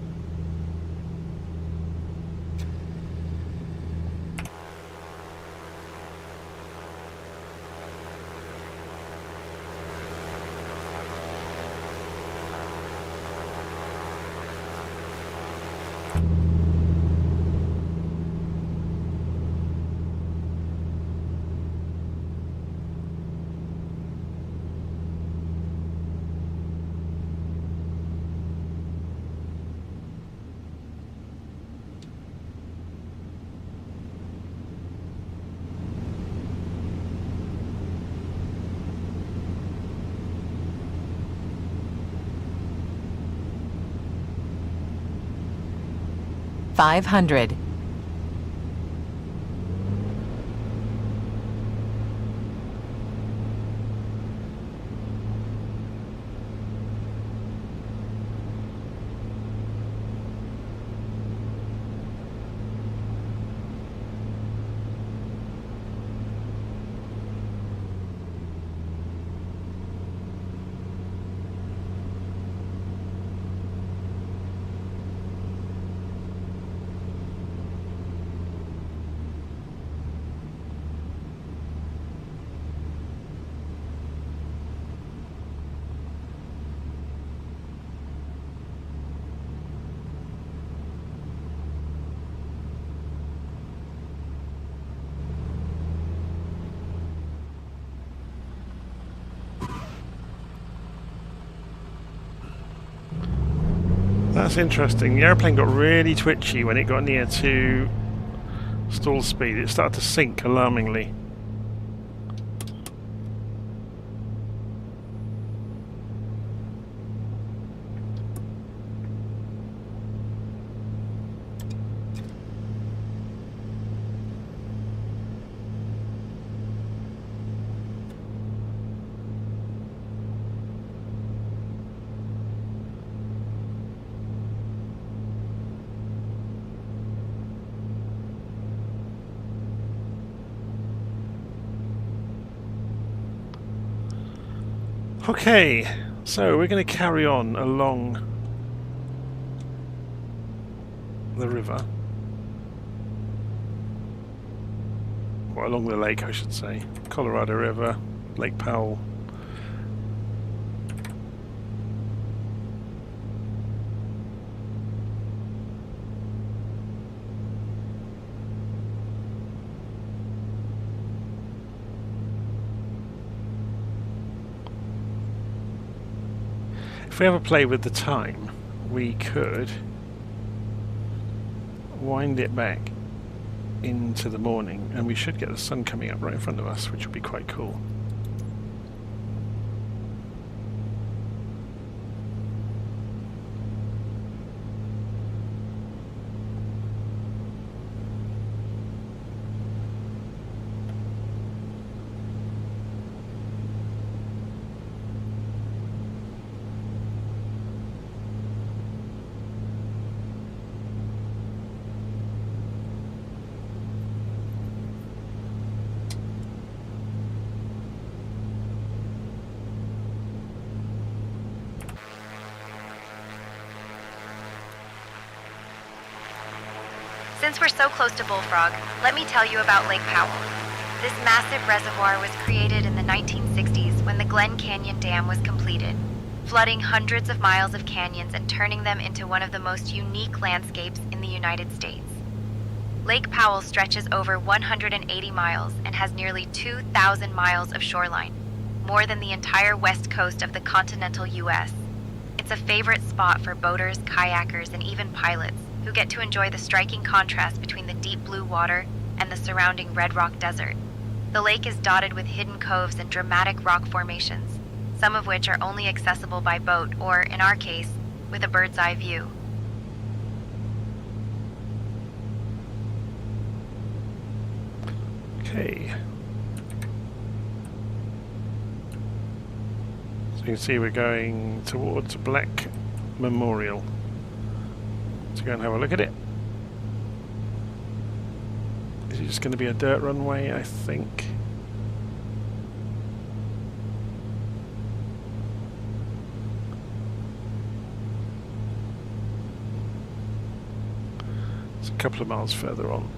$500. That's interesting. The airplane got really twitchy when it got near to stall speed. It started to sink alarmingly. Okay, so we're going to carry on along the river, or along the lake I should say, Colorado River, Lake Powell. If we ever play with the time, we could wind it back into the morning and we should get the sun coming up right in front of us, which would be quite cool. Since we're so close to Bullfrog, let me tell you about Lake Powell. This massive reservoir was created in the 1960s when the Glen Canyon Dam was completed, flooding hundreds of miles of canyons and turning them into one of the most unique landscapes in the United States. Lake Powell stretches over 180 miles and has nearly 2,000 miles of shoreline, more than the entire west coast of the continental U.S. It's a favorite spot for boaters, kayakers, and even pilots who get to enjoy the striking contrast between the deep blue water and the surrounding red rock desert. The lake is dotted with hidden coves and dramatic rock formations, some of which are only accessible by boat or, in our case, with a bird's eye view. Okay. So you can see we're going towards Black Memorial. Let's go and have a look at it. Is it just going to be a dirt runway, I think? It's a couple of miles further on.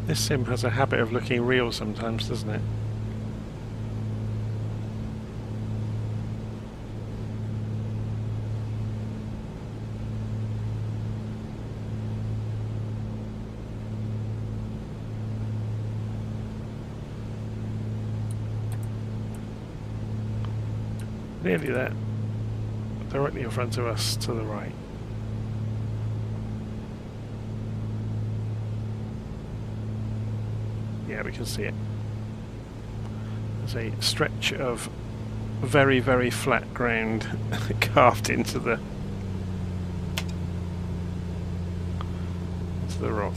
This sim has a habit of looking real sometimes, doesn't it? Nearly there. Directly in front of us to the right. Yeah, we can see it. There's a stretch of very, very flat ground carved into the rock.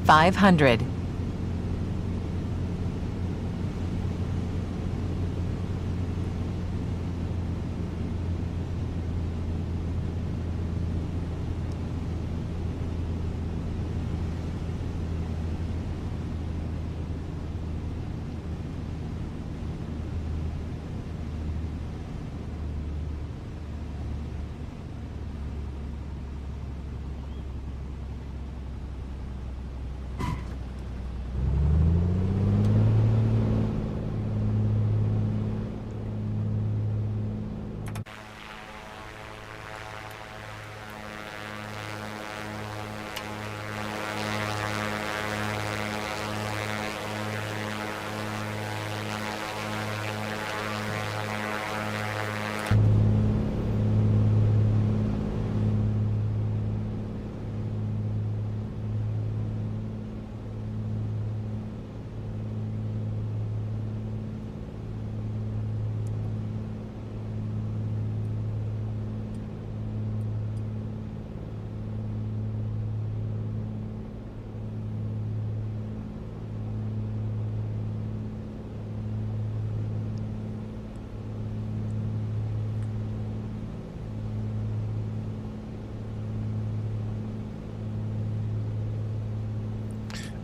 $500.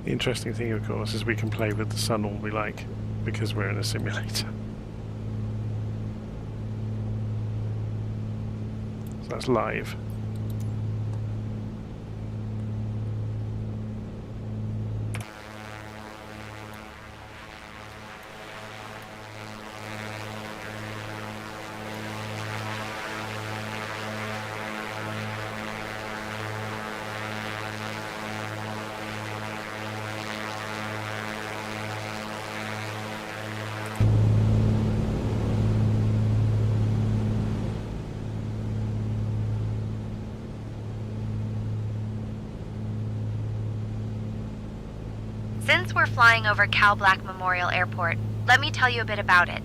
The interesting thing, of course, is we can play with the sun all we like because we're in a simulator. So that's live. Since we're flying over Cal Black Memorial Airport, let me tell you a bit about it.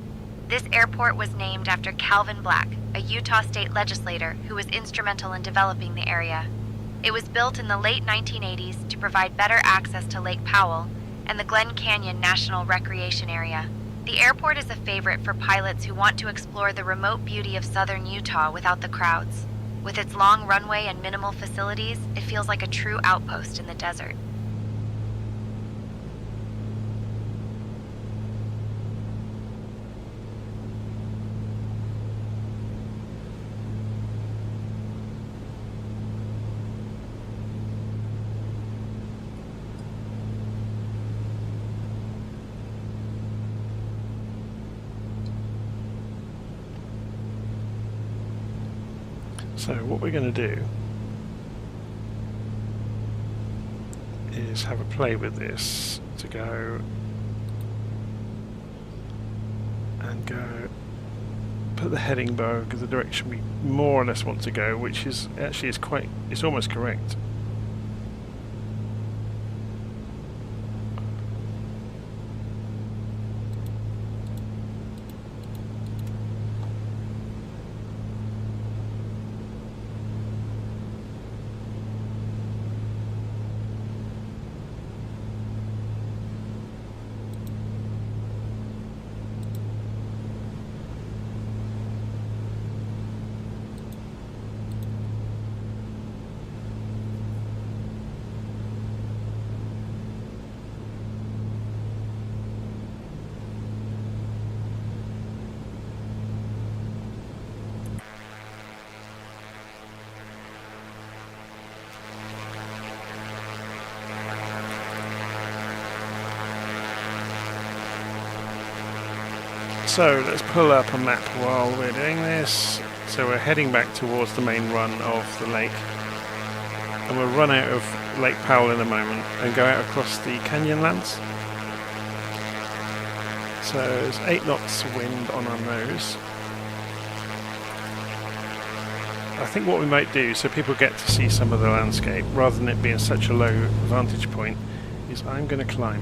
This airport was named after Calvin Black, a Utah state legislator who was instrumental in developing the area. It was built in the late 1980s to provide better access to Lake Powell and the Glen Canyon National Recreation Area. The airport is a favorite for pilots who want to explore the remote beauty of southern Utah without the crowds. With its long runway and minimal facilities, it feels like a true outpost in the desert. So what we're going to do is have a play with this to go and put the heading bar in the direction we more or less want to go, which is actually it's almost correct. So let's pull up a map while we're doing this. So we're heading back towards the main run of the lake, and we'll run out of Lake Powell in a moment and go out across the Canyonlands. So there's 8 knots wind on our nose. I think what we might do, so people get to see some of the landscape rather than it being such a low vantage point, is I'm going to climb.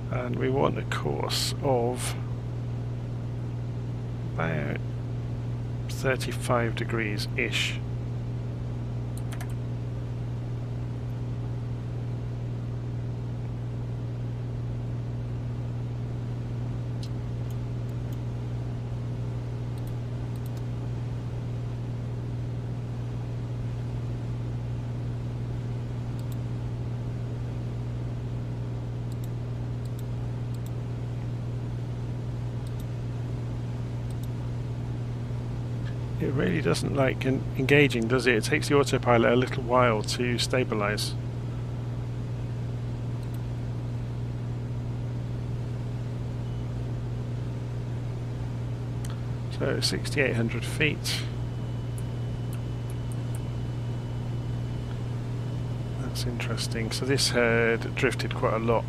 And we want a course of about 35 degrees-ish. It really doesn't like engaging, does it? It takes the autopilot a little while to stabilize. So 6,800 feet. That's interesting. So this had drifted quite a lot.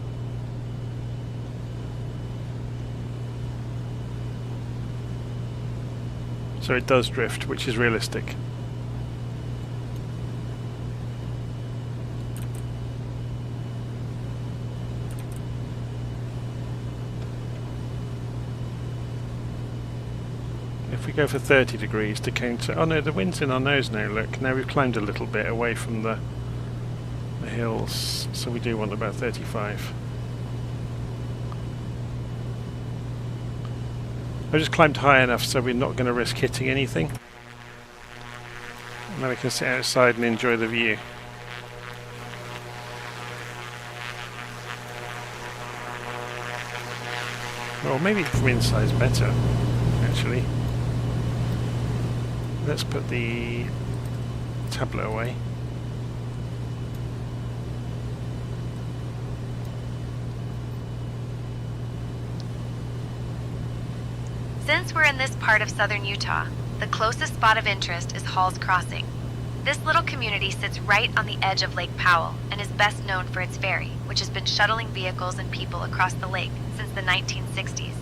So it does drift, which is realistic. If we go for 30 degrees to counter... Oh no, the wind's in our nose now, look. Now we've climbed a little bit away from the hills, so we do want about 35. I just climbed high enough so we're not going to risk hitting anything. Now we can sit outside and enjoy the view. Or maybe from inside is better, actually. Let's put the tablet away. Since we're in this part of southern Utah, the closest spot of interest is Hall's Crossing. This little community sits right on the edge of Lake Powell and is best known for its ferry, which has been shuttling vehicles and people across the lake since the 1960s.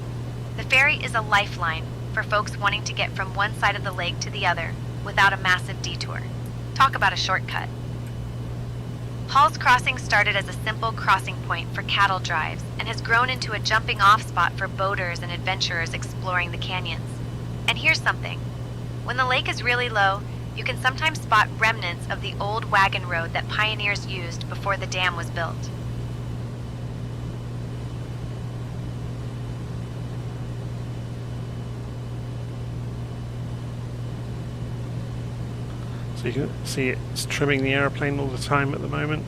The ferry is a lifeline for folks wanting to get from one side of the lake to the other without a massive detour. Talk about a shortcut. Hall's Crossing started as a simple crossing point for cattle drives and has grown into a jumping-off spot for boaters and adventurers exploring the canyons. And here's something. When the lake is really low, you can sometimes spot remnants of the old wagon road that pioneers used before the dam was built. So you can see it's trimming the aeroplane all the time at the moment.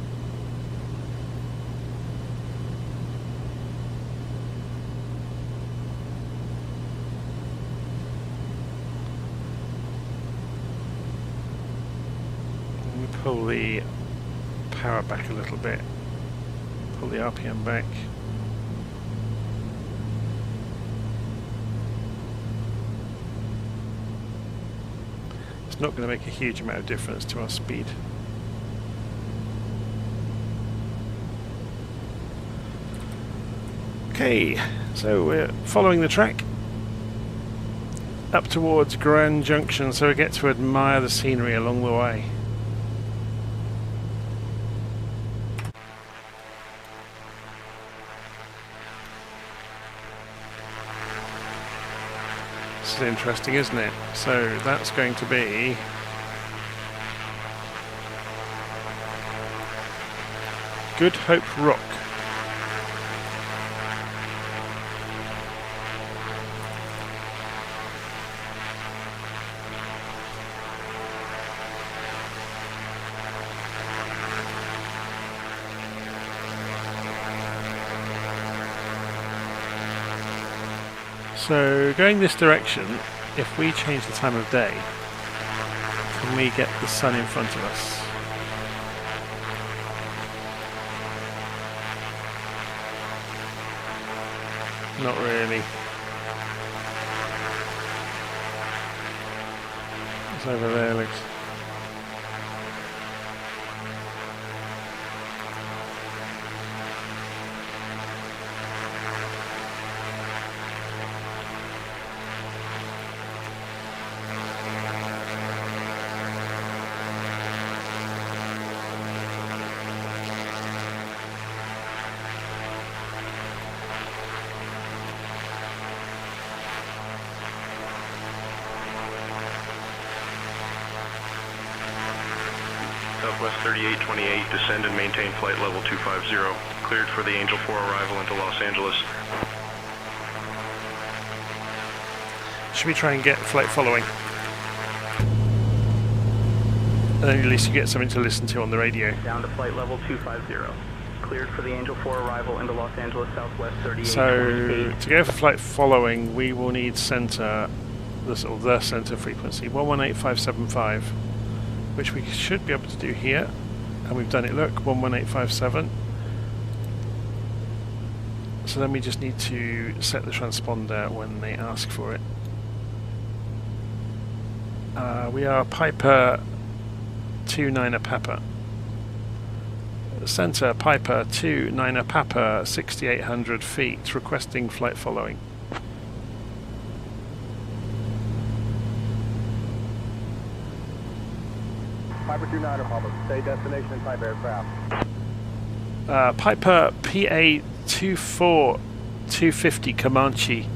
We pull the power back a little bit, pull the RPM back. Not going to make a huge amount of difference to our speed. Okay, so we're following the track up towards Grand Junction, so we get to admire the scenery along the way. This is interesting, isn't it? So that's going to be Good Hope Rock. So going this direction, if we change the time of day, can we get the sun in front of us? Not really. It's over there, looks. Southwest 3828, descend and maintain flight level 250. Cleared for the Angel 4 arrival into Los Angeles. Should we try and get flight following? And then at least you get something to listen to on the radio. Down to flight level 250. Cleared for the Angel 4 arrival into Los Angeles Southwest 3828. So to go for flight following, we will need center, the center frequency, 118575. Which we should be able to do here, and we've done it, look, 11857. So then we just need to set the transponder when they ask for it. We are Piper 29 Papa. Center Piper 29 Papa, 6,800 feet, requesting flight following. Piper 29 Papa, stay destination and type aircraft. Piper PA24 250 Comanche.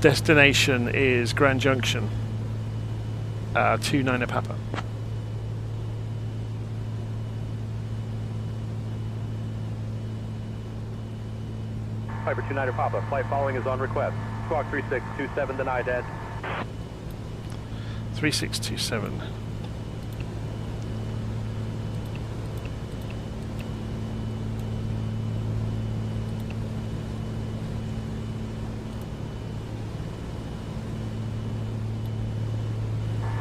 Destination is Grand Junction. 29 Papa. Piper 29 Papa, flight following is on request. Squawk 3627 denied dead. 3627.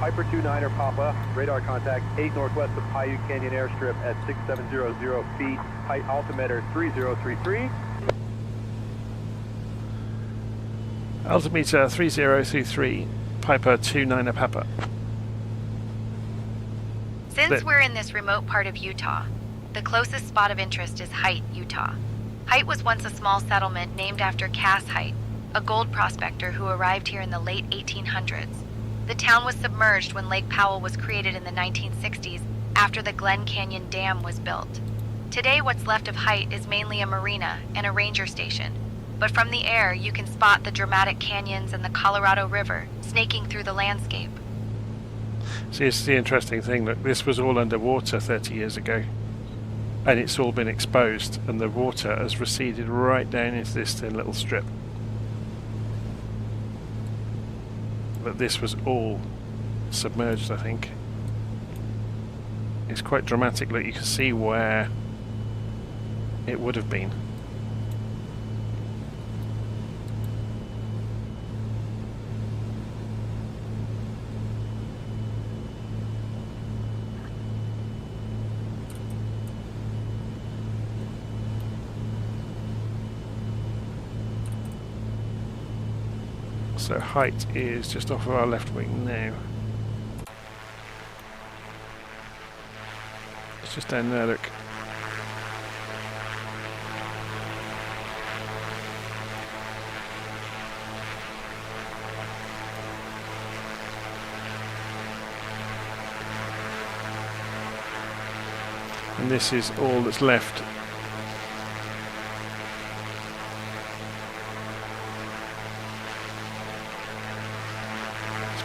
Piper 29er Papa, radar contact 8 northwest of Paiute Canyon Airstrip at 6700 feet, height altimeter 3033. Altimeter 3033, Piper 29er Papa. Since we're in this remote part of Utah, the closest spot of interest is Height, Utah. Height was once a small settlement named after Cass Height, a gold prospector who arrived here in the late 1800s. The town was submerged when Lake Powell was created in the 1960s after the Glen Canyon Dam was built. Today what's left of Height is mainly a marina and a ranger station, but from the air you can spot the dramatic canyons and the Colorado River snaking through the landscape. See, it's the interesting thing that this was all underwater 30 years ago, and it's all been exposed, and the water has receded right down into this thin little strip. But this was all submerged, I think. It's quite dramatic. Look, you can see where it would have been. So Height is just off of our left wing now. It's just down there, look. And this is all that's left.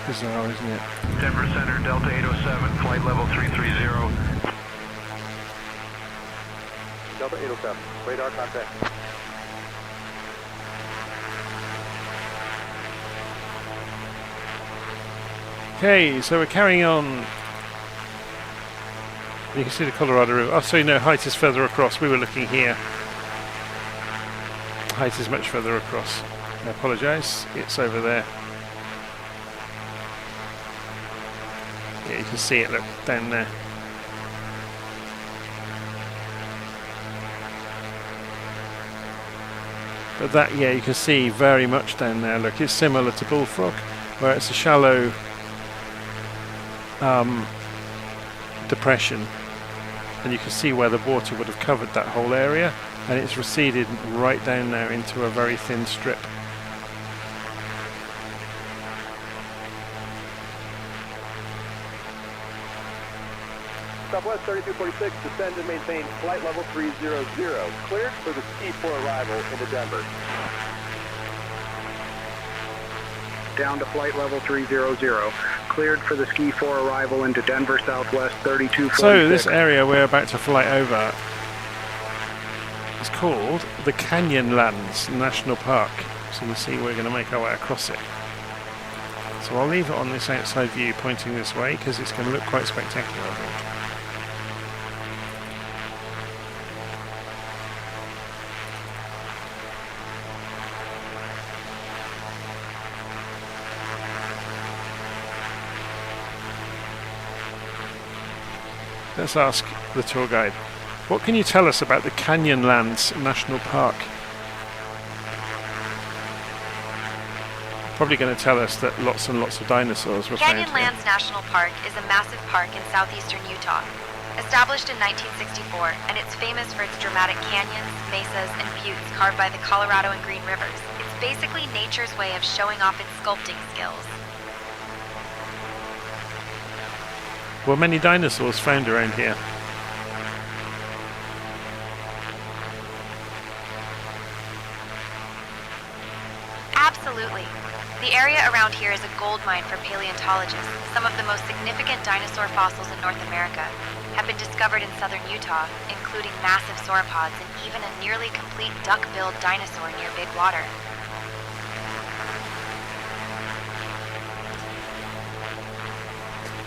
Bizarre, isn't it? Denver Center, Delta 807, flight level 330. Delta 807, radar contact. Okay, so we're carrying on. You can see the Colorado River. Oh, so you know, Height is further across. We were looking here. Height is much further across. I apologise. It's over there. Yeah, you can see it, look, down there. But that, yeah, you can see very much down there, look, it's similar to Bullfrog, where it's a shallow depression, and you can see where the water would have covered that whole area, and it's receded right down there into a very thin strip. Southwest 3246, descend and maintain flight level 300. Cleared for the ski for arrival into Denver. Down to flight level 300. Cleared for the ski for arrival into Denver, Southwest 3246. So this area we're about to fly over is called the Canyonlands National Park. So you see we're going to make our way across it. So I'll leave it on this outside view pointing this way because it's going to look quite spectacular, I think. Let's ask the tour guide, what can you tell us about the Canyonlands National Park? Probably going to tell us that lots and lots of dinosaurs were found here. Canyonlands National Park is a massive park in southeastern Utah. Established in 1964, and it's famous for its dramatic canyons, mesas, and buttes carved by the Colorado and Green Rivers. It's basically nature's way of showing off its sculpting skills. Were many dinosaurs found around here? Absolutely. The area around here is a gold mine for paleontologists. Some of the most significant dinosaur fossils in North America have been discovered in southern Utah, including massive sauropods and even a nearly complete duck-billed dinosaur near Big Water.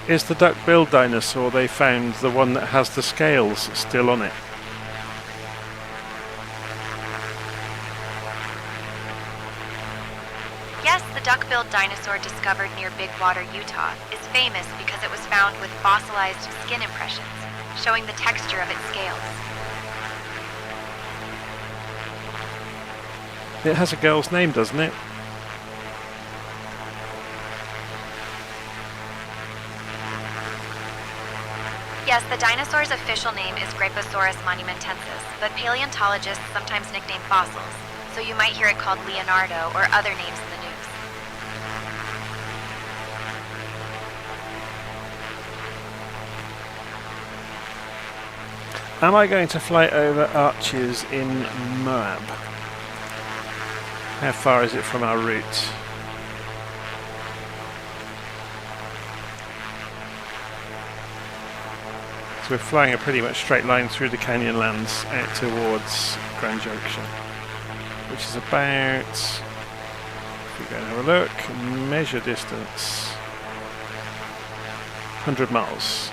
Is the duck-billed dinosaur they found the one that has the scales still on it? Yes, the the duck-billed dinosaur discovered near Big Water, Utah, is famous because it was found with fossilized skin impressions, showing the texture of its scales. It has a girl's name, doesn't it? Yes, the dinosaur's official name is Graposaurus monumentensis, but paleontologists sometimes nickname fossils, so you might hear it called Leonardo or other names in the news. Am I going to fly over Arches in Moab? How far is it from our route? So we're flying a pretty much straight line through the canyon lands out towards Grand Junction, which is about, if we go and have a look, measure distance, 100 miles.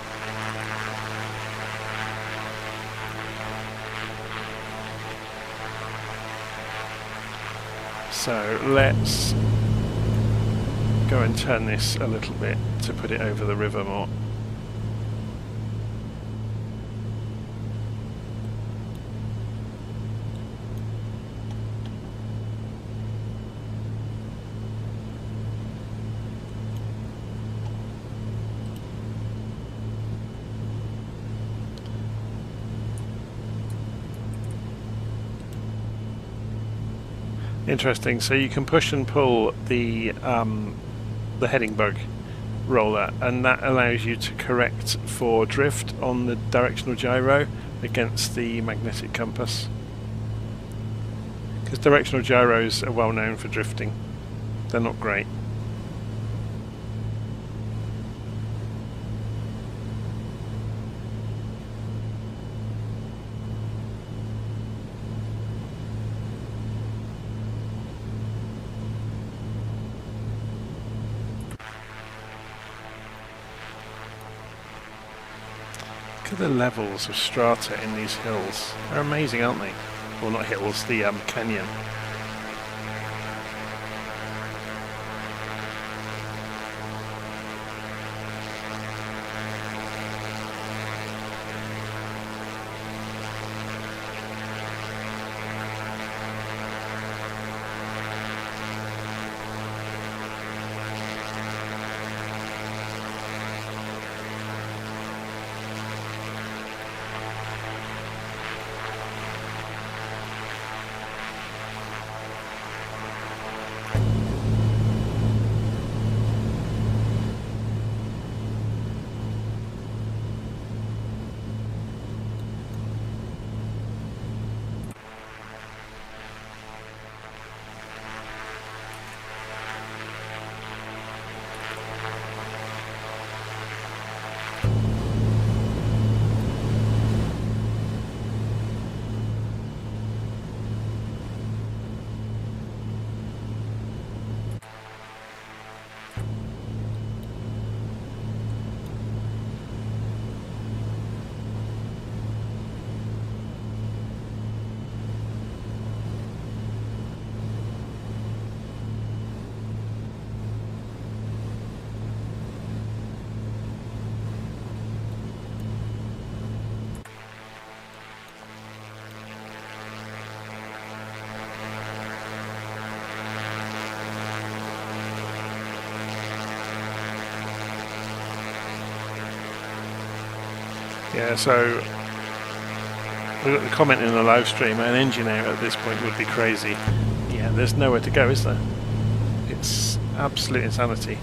So let's go and turn this a little bit to put it over the river more. Interesting. So you can push and pull the heading bug roller, and that allows you to correct for drift on the directional gyro against the magnetic compass. Because directional gyros are well known for drifting. They're not great. Look at the levels of strata in these hills. They're amazing, aren't they? Well, not hills, the canyon. Yeah, so we got the comment in the live stream, an engineer at this point would be crazy. Yeah, there's nowhere to go, is there? It's absolute insanity.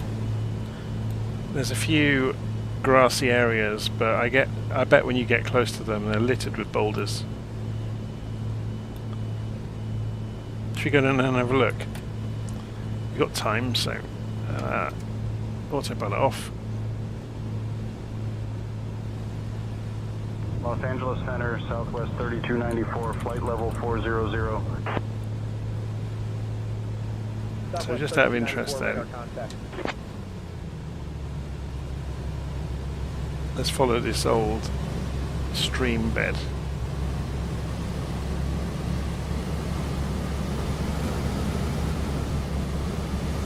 There's a few grassy areas, but I bet when you get close to them, they're littered with boulders. Should we go down and have a look? We've got time, so autopilot off. Los Angeles Center, Southwest 3294, flight level 400. So just out of interest then, let's follow this old stream bed.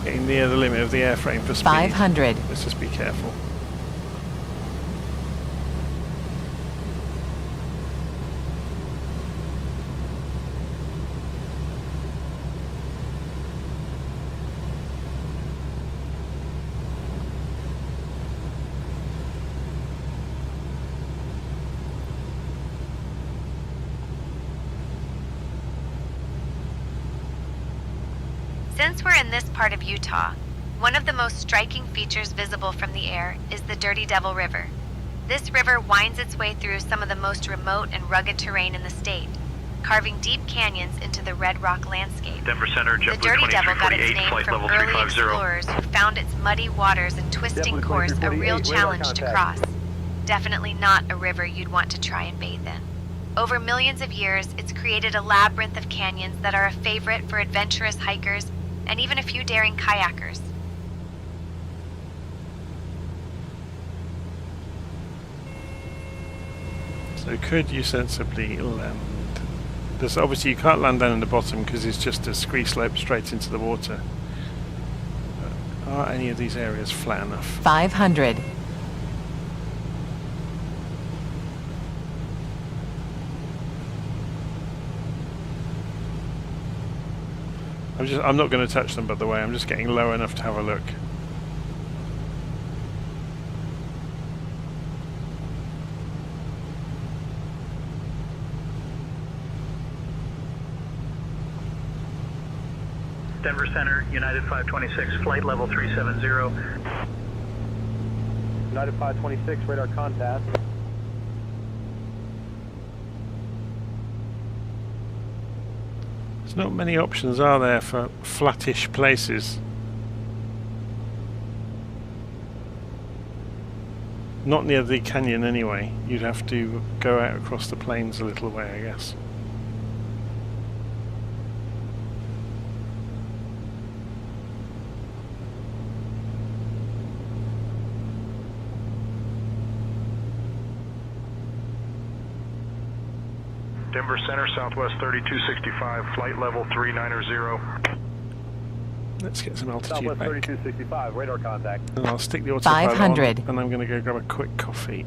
getting near the limit of the airframe for speed. 500. Let's just be careful. Since we're in this part of Utah, one of the most striking features visible from the air is the Dirty Devil River. This river winds its way through some of the most remote and rugged terrain in the state, carving deep canyons into the red rock landscape. Denver Center, The JetBlue Dirty Devil got its 2348, name flight from level early 350. explorers who found its muddy waters and twisting JetBlue course a 2348, real radar challenge to contact. cross. Definitely not a river you'd want to try and bathe in. Over millions of years, it's created a labyrinth of canyons that are a favorite for adventurous hikers and even a few daring kayakers. So could you sensibly land? There's obviously you can't land down in the bottom because it's just a scree slope straight into the water. But are any of these areas flat enough? 500. I'm not going to touch them, by the way. I'm just getting low enough to have a look. Denver Center, United 526, flight level 370. United 526, radar contact. There's not many options, are there, for flattish places? Not near the canyon anyway. You'd have to go out across the plains a little way, I guess. Denver Center, Southwest 3265, flight level 390. Let's get some altitude Southwest back. 3265, radar contact. And I'll stick the autopilot 500. on, and I'm going to go grab a quick coffee.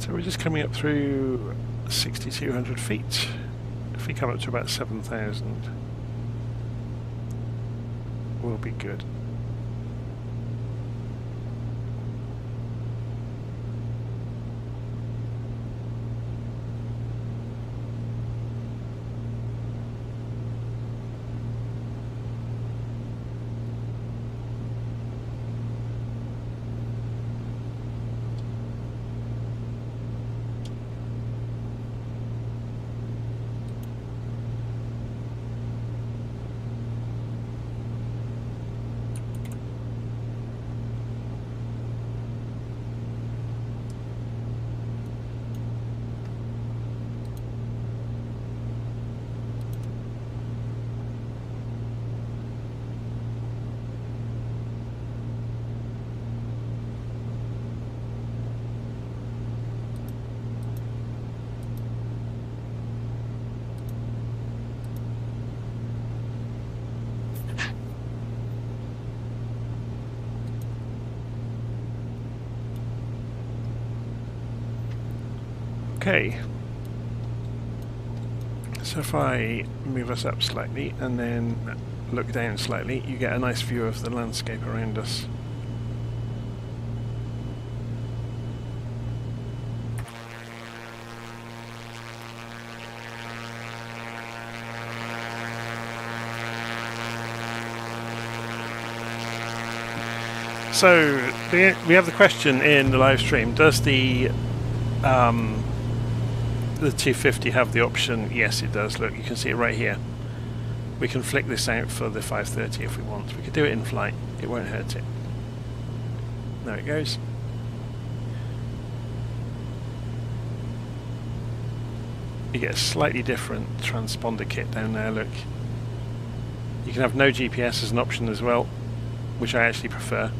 So we're just coming up through 6,200 feet. If we come up to about 7,000, we'll be good. Okay, so if I move us up slightly and then look down slightly, you get a nice view of the landscape around us. So we have the question in the live stream: does the 250 have the option? Yes, it does. Look, you can see it right here. We can flick this out for the 530 if we want. We could do it in flight. It won't hurt it. There it goes. You get a slightly different transponder kit down there. Look, you can have no GPS as an option as well, which I actually prefer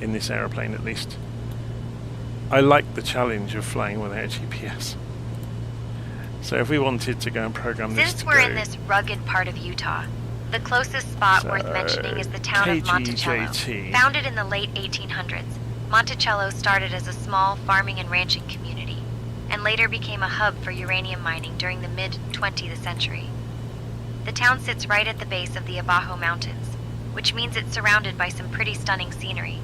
in this aeroplane at least. I like the challenge of flying without GPS. So if we wanted to go and program this, since we're in this rugged part of Utah, the closest spot worth mentioning is the town of Monticello. Founded in the late 1800s, Monticello started as a small farming and ranching community, and later became a hub for uranium mining during the mid-20th century. The town sits right at the base of the Abajo Mountains, which means it's surrounded by some pretty stunning scenery,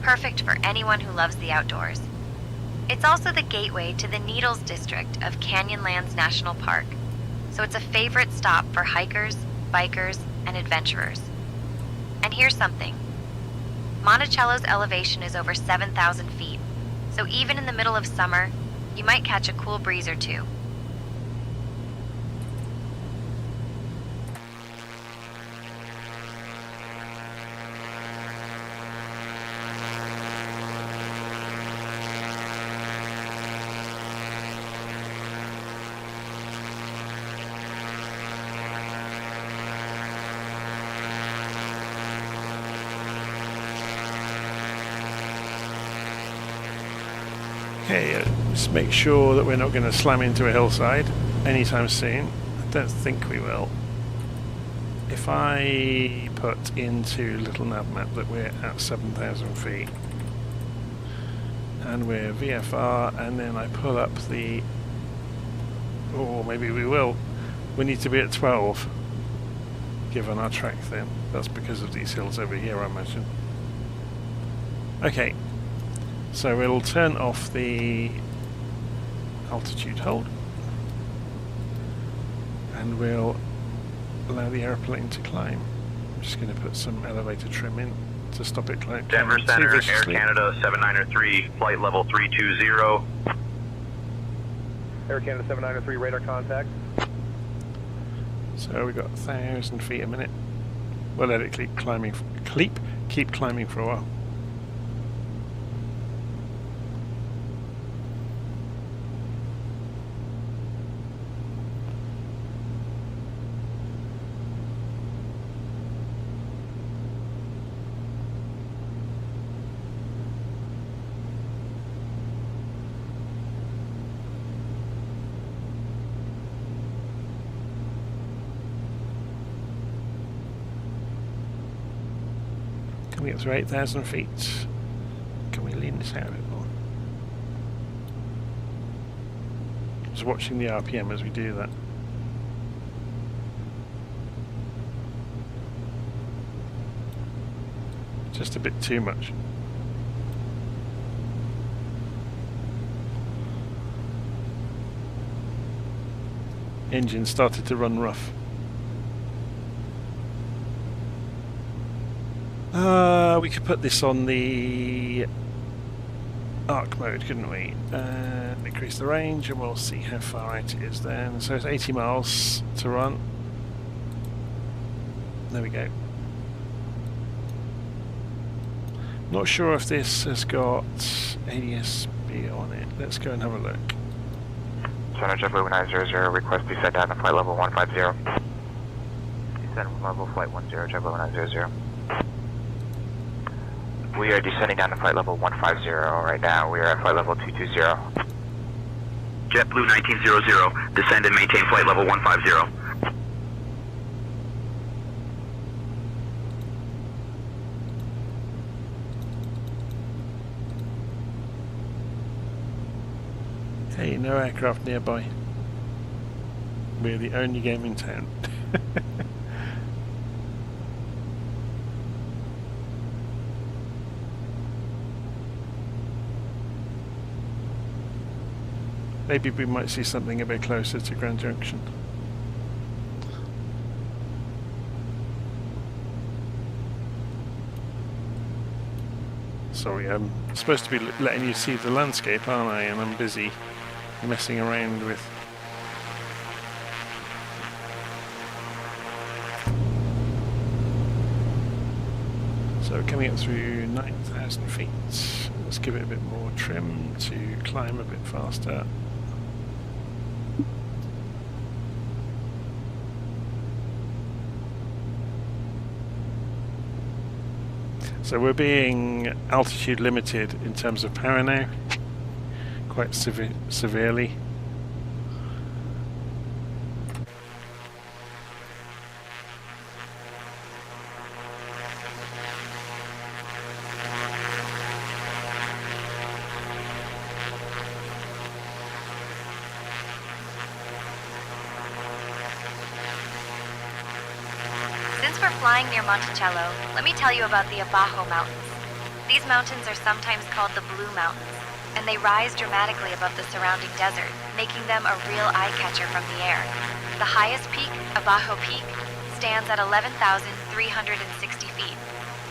perfect for anyone who loves the outdoors. It's also the gateway to the Needles district of Canyonlands National Park, so it's a favorite stop for hikers, bikers, and adventurers. And here's something. Monticello's elevation is over 7,000 feet, so even in the middle of summer, you might catch a cool breeze or two. Okay, just make sure that we're not going to slam into a hillside anytime soon. I don't think we will. If I put into LittleNavMap that we're at 7,000 feet and we're VFR, and then I pull up the... oh, maybe we will. We need to be at 12 given our track then. That's because of these hills over here, I imagine. Okay. So we'll turn off the altitude hold and we'll allow the airplane to climb. I'm just going to put some elevator trim in to stop it climbing. Denver Center, Air Canada 7903, flight level 320. Air Canada 7903, radar contact. So we've got 1,000 feet a minute. We'll let it keep climbing for a while. Can we get through 8,000 feet? Can we lean this out a bit more? Just watching the RPM as we do that. Just a bit too much. Engine started to run rough. We could put this on the arc mode, couldn't we? Increase the range and we'll see how far out it is then. So it's 80 miles to run. There we go. Not sure if this has got ADS-B on it. Let's go and have a look. Center JetBlue 900, request descent down to flight level 150. Descend level flight 10, JetBlue 900. We are descending down to flight level 150 right now. We are at flight level 220. JetBlue 1900, descend and maintain flight level 150. Hey, no aircraft nearby. We're the only game in town. Maybe we might see something a bit closer to Grand Junction. Sorry, I'm supposed to be letting you see the landscape, aren't I? And I'm busy messing around with... So we're coming up through 9,000 feet. Let's give it a bit more trim to climb a bit faster. So we're being altitude limited in terms of power now, quite severely. Since we're flying near Monticello, let me tell you about the Abajo Mountains. These mountains are sometimes called the Blue Mountains, and they rise dramatically above the surrounding desert, making them a real eye-catcher from the air. The highest peak, Abajo Peak, stands at 11,360 feet,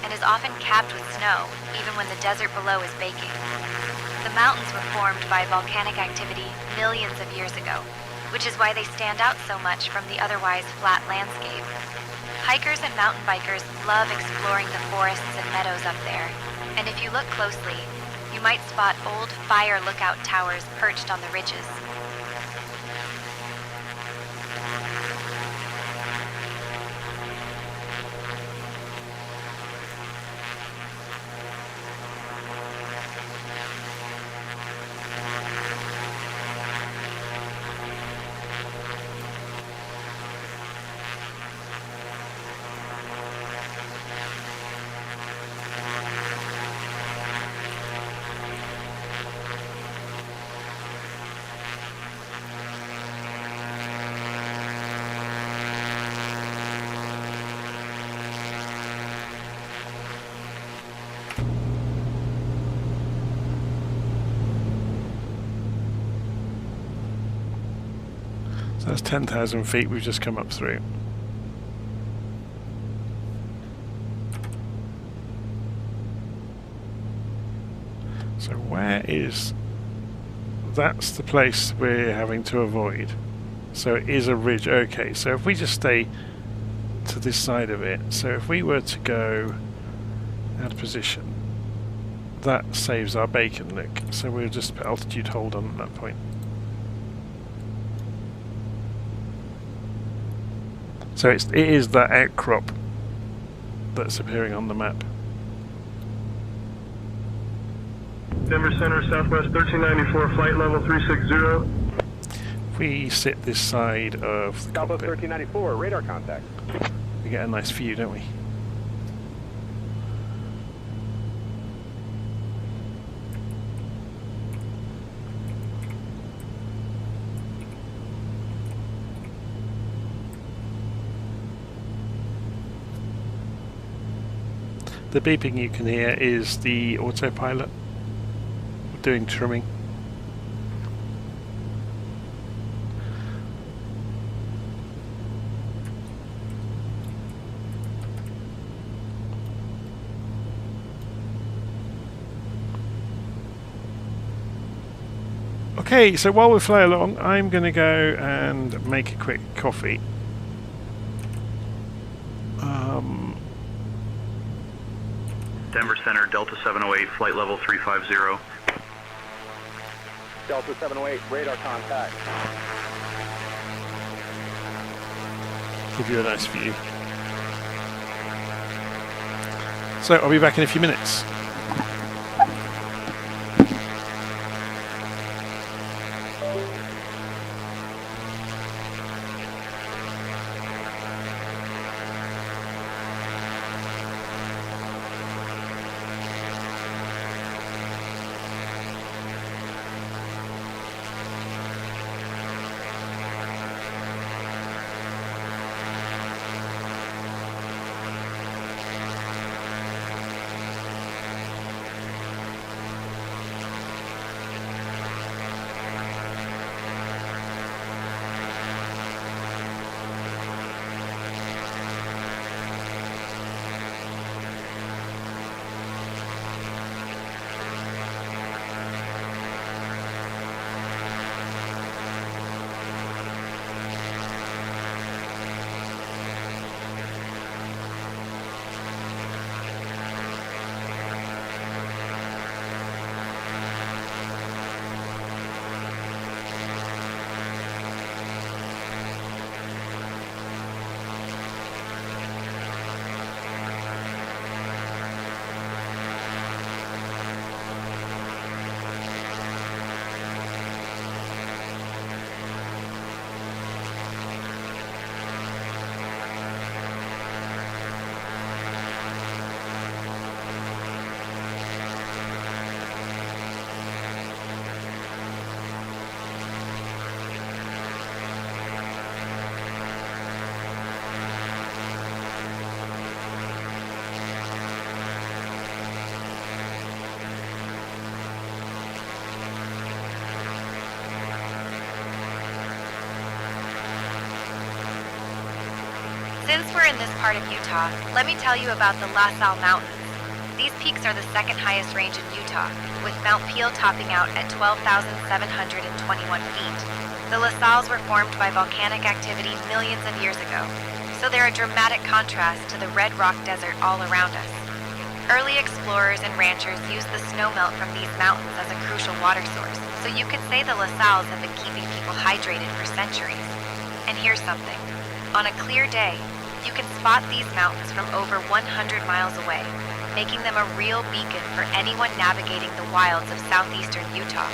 and is often capped with snow, even when the desert below is baking. The mountains were formed by volcanic activity millions of years ago, which is why they stand out so much from the otherwise flat landscape. Hikers and mountain bikers love exploring the forests and meadows up there, and if you look closely, you might spot old fire lookout towers perched on the ridges. So that's 10,000 feet we've just come up through. So where is... That's the place we're having to avoid. So it is a ridge. Okay, so if we just stay to this side of it, so if we were to go out of position, that saves our bacon, look. So we'll just put altitude hold on at that point. So it is that outcrop that's appearing on the map. Denver Center, Southwest 1394, flight level 360. If we sit this side of the Southwest cockpit, 1394, radar contact. we get a nice view, don't we? The beeping you can hear is the autopilot doing trimming. Okay, so while we fly along, I'm going to go and make a quick coffee. Denver Center, Delta 708, flight level 350. Delta 708, radar contact. Give you a nice view. So I'll be back in a few minutes. Since we're in this part of Utah, let me tell you about the La Salle Mountains. These peaks are the second highest range in Utah, with Mount Peel topping out at 12,721 feet. The La Salles were formed by volcanic activity millions of years ago, so they're a dramatic contrast to the red rock desert all around us. Early explorers and ranchers used the snowmelt from these mountains as a crucial water source, so you could say the La Salles have been keeping people hydrated for centuries. And here's something. On a clear day, you can spot these mountains from over 100 miles away, making them a real beacon for anyone navigating the wilds of southeastern Utah.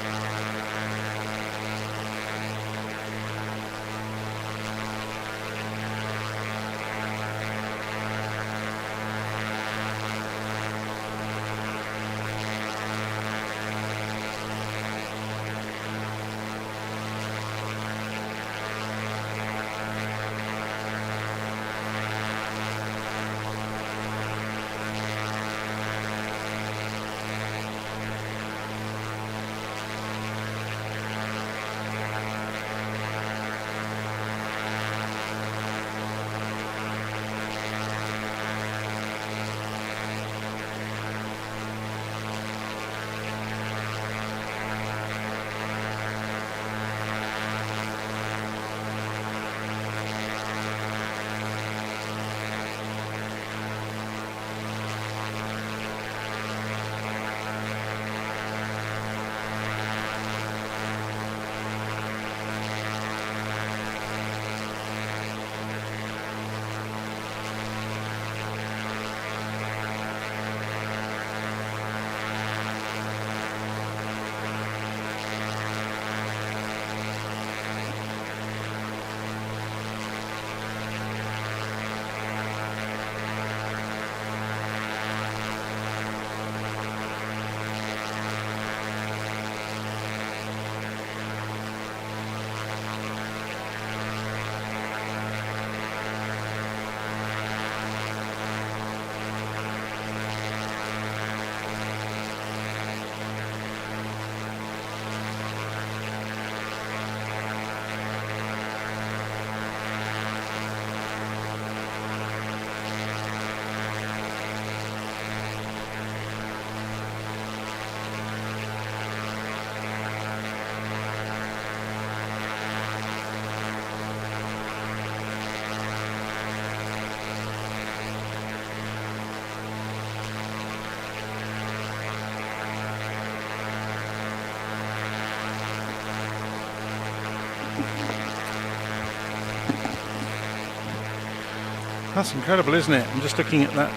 That's incredible, isn't it? I'm just looking at that,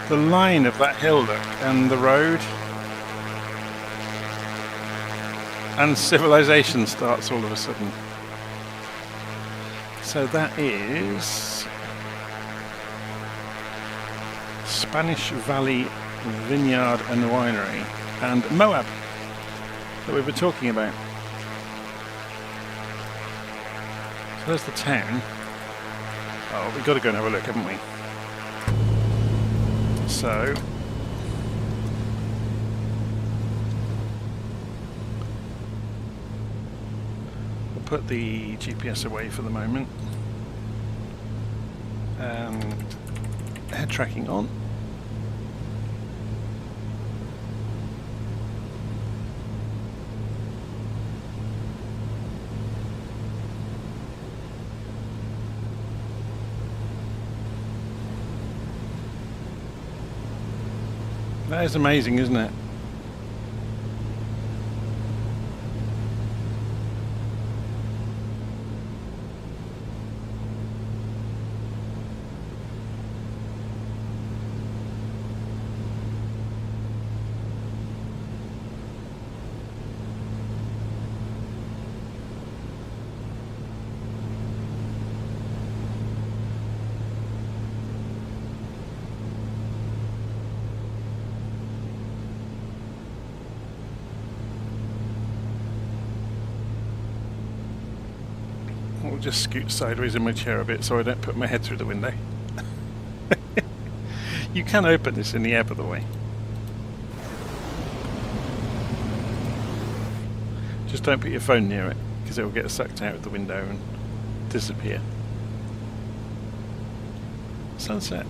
the line of that hill, look, and the road. And civilization starts all of a sudden. So that is Spanish Valley Vineyard and Winery and Moab that we were talking about. So there's the town. Oh, we've got to go and have a look, haven't we? So we'll put the GPS away for the moment and head tracking on. That is amazing, isn't it? I'll just scoot sideways in my chair a bit so I don't put my head through the window. You can open this in the air, by the way. Just don't put your phone near it, because it will get sucked out of the window and disappear. Sunset.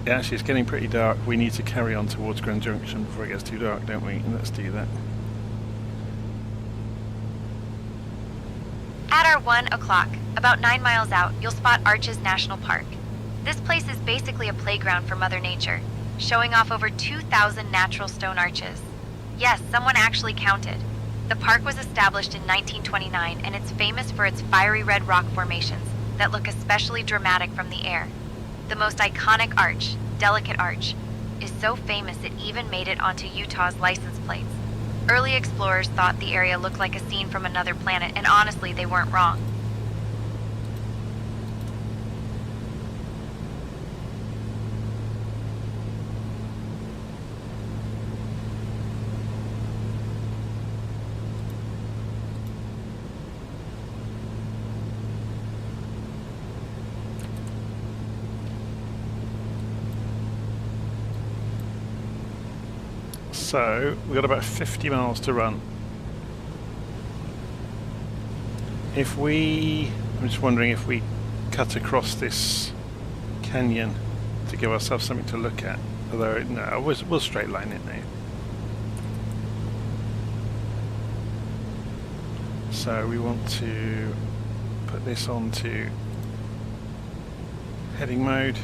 Yeah, actually, it's getting pretty dark. We need to carry on towards Grand Junction before it gets too dark, don't we? Let's do that. At our 1 o'clock, about 9 miles out, you'll spot Arches National Park. This place is basically a playground for Mother Nature, showing off over 2,000 natural stone arches. Yes, someone actually counted. The park was established in 1929, and it's famous for its fiery red rock formations that look especially dramatic from the air. The most iconic arch, Delicate Arch, is so famous it even made it onto Utah's license plates. Early explorers thought the area looked like a scene from another planet, and honestly, they weren't wrong. So we've got about 50 miles to run. I'm just wondering if we cut across this canyon to give ourselves something to look at. Although, no, we'll straight line it now. So we want to put this onto heading mode,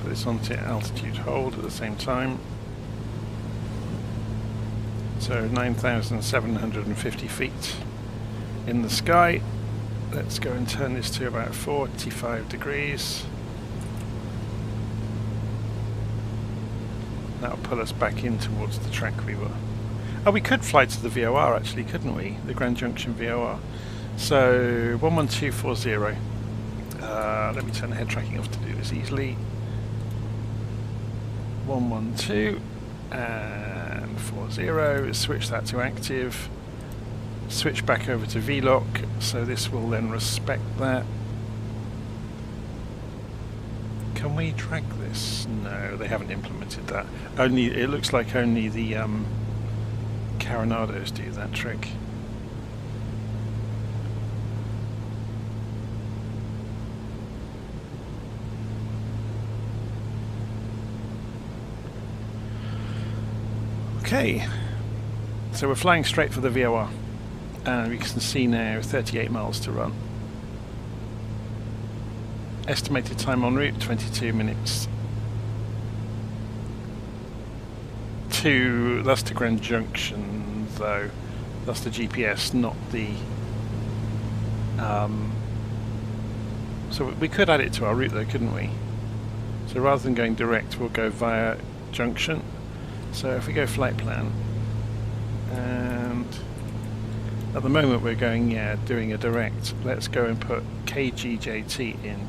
put this onto altitude hold at the same time. So 9,750 feet in the sky. Let's go and turn this to about 45 degrees. That'll pull us back in towards the track we were. Oh, we could fly to the VOR actually, couldn't we? The Grand Junction VOR. So 11240. Let me turn the head tracking off to do this easily. 112 and 40. Switch that to active. Switch back over to VLOC. So this will then respect that. Can we track this? No, they haven't implemented that. Only it looks like only the Coronados do that trick. Okay, so we're flying straight for the VOR, and we can see now 38 miles to run. Estimated time en route 22 minutes. That's to Grand Junction though. That's the GPS, not the so we could add it to our route though, couldn't we? So rather than going direct, we'll go via Junction. So if we go flight plan, and at the moment we're going, doing a direct. Let's go and put KGJT in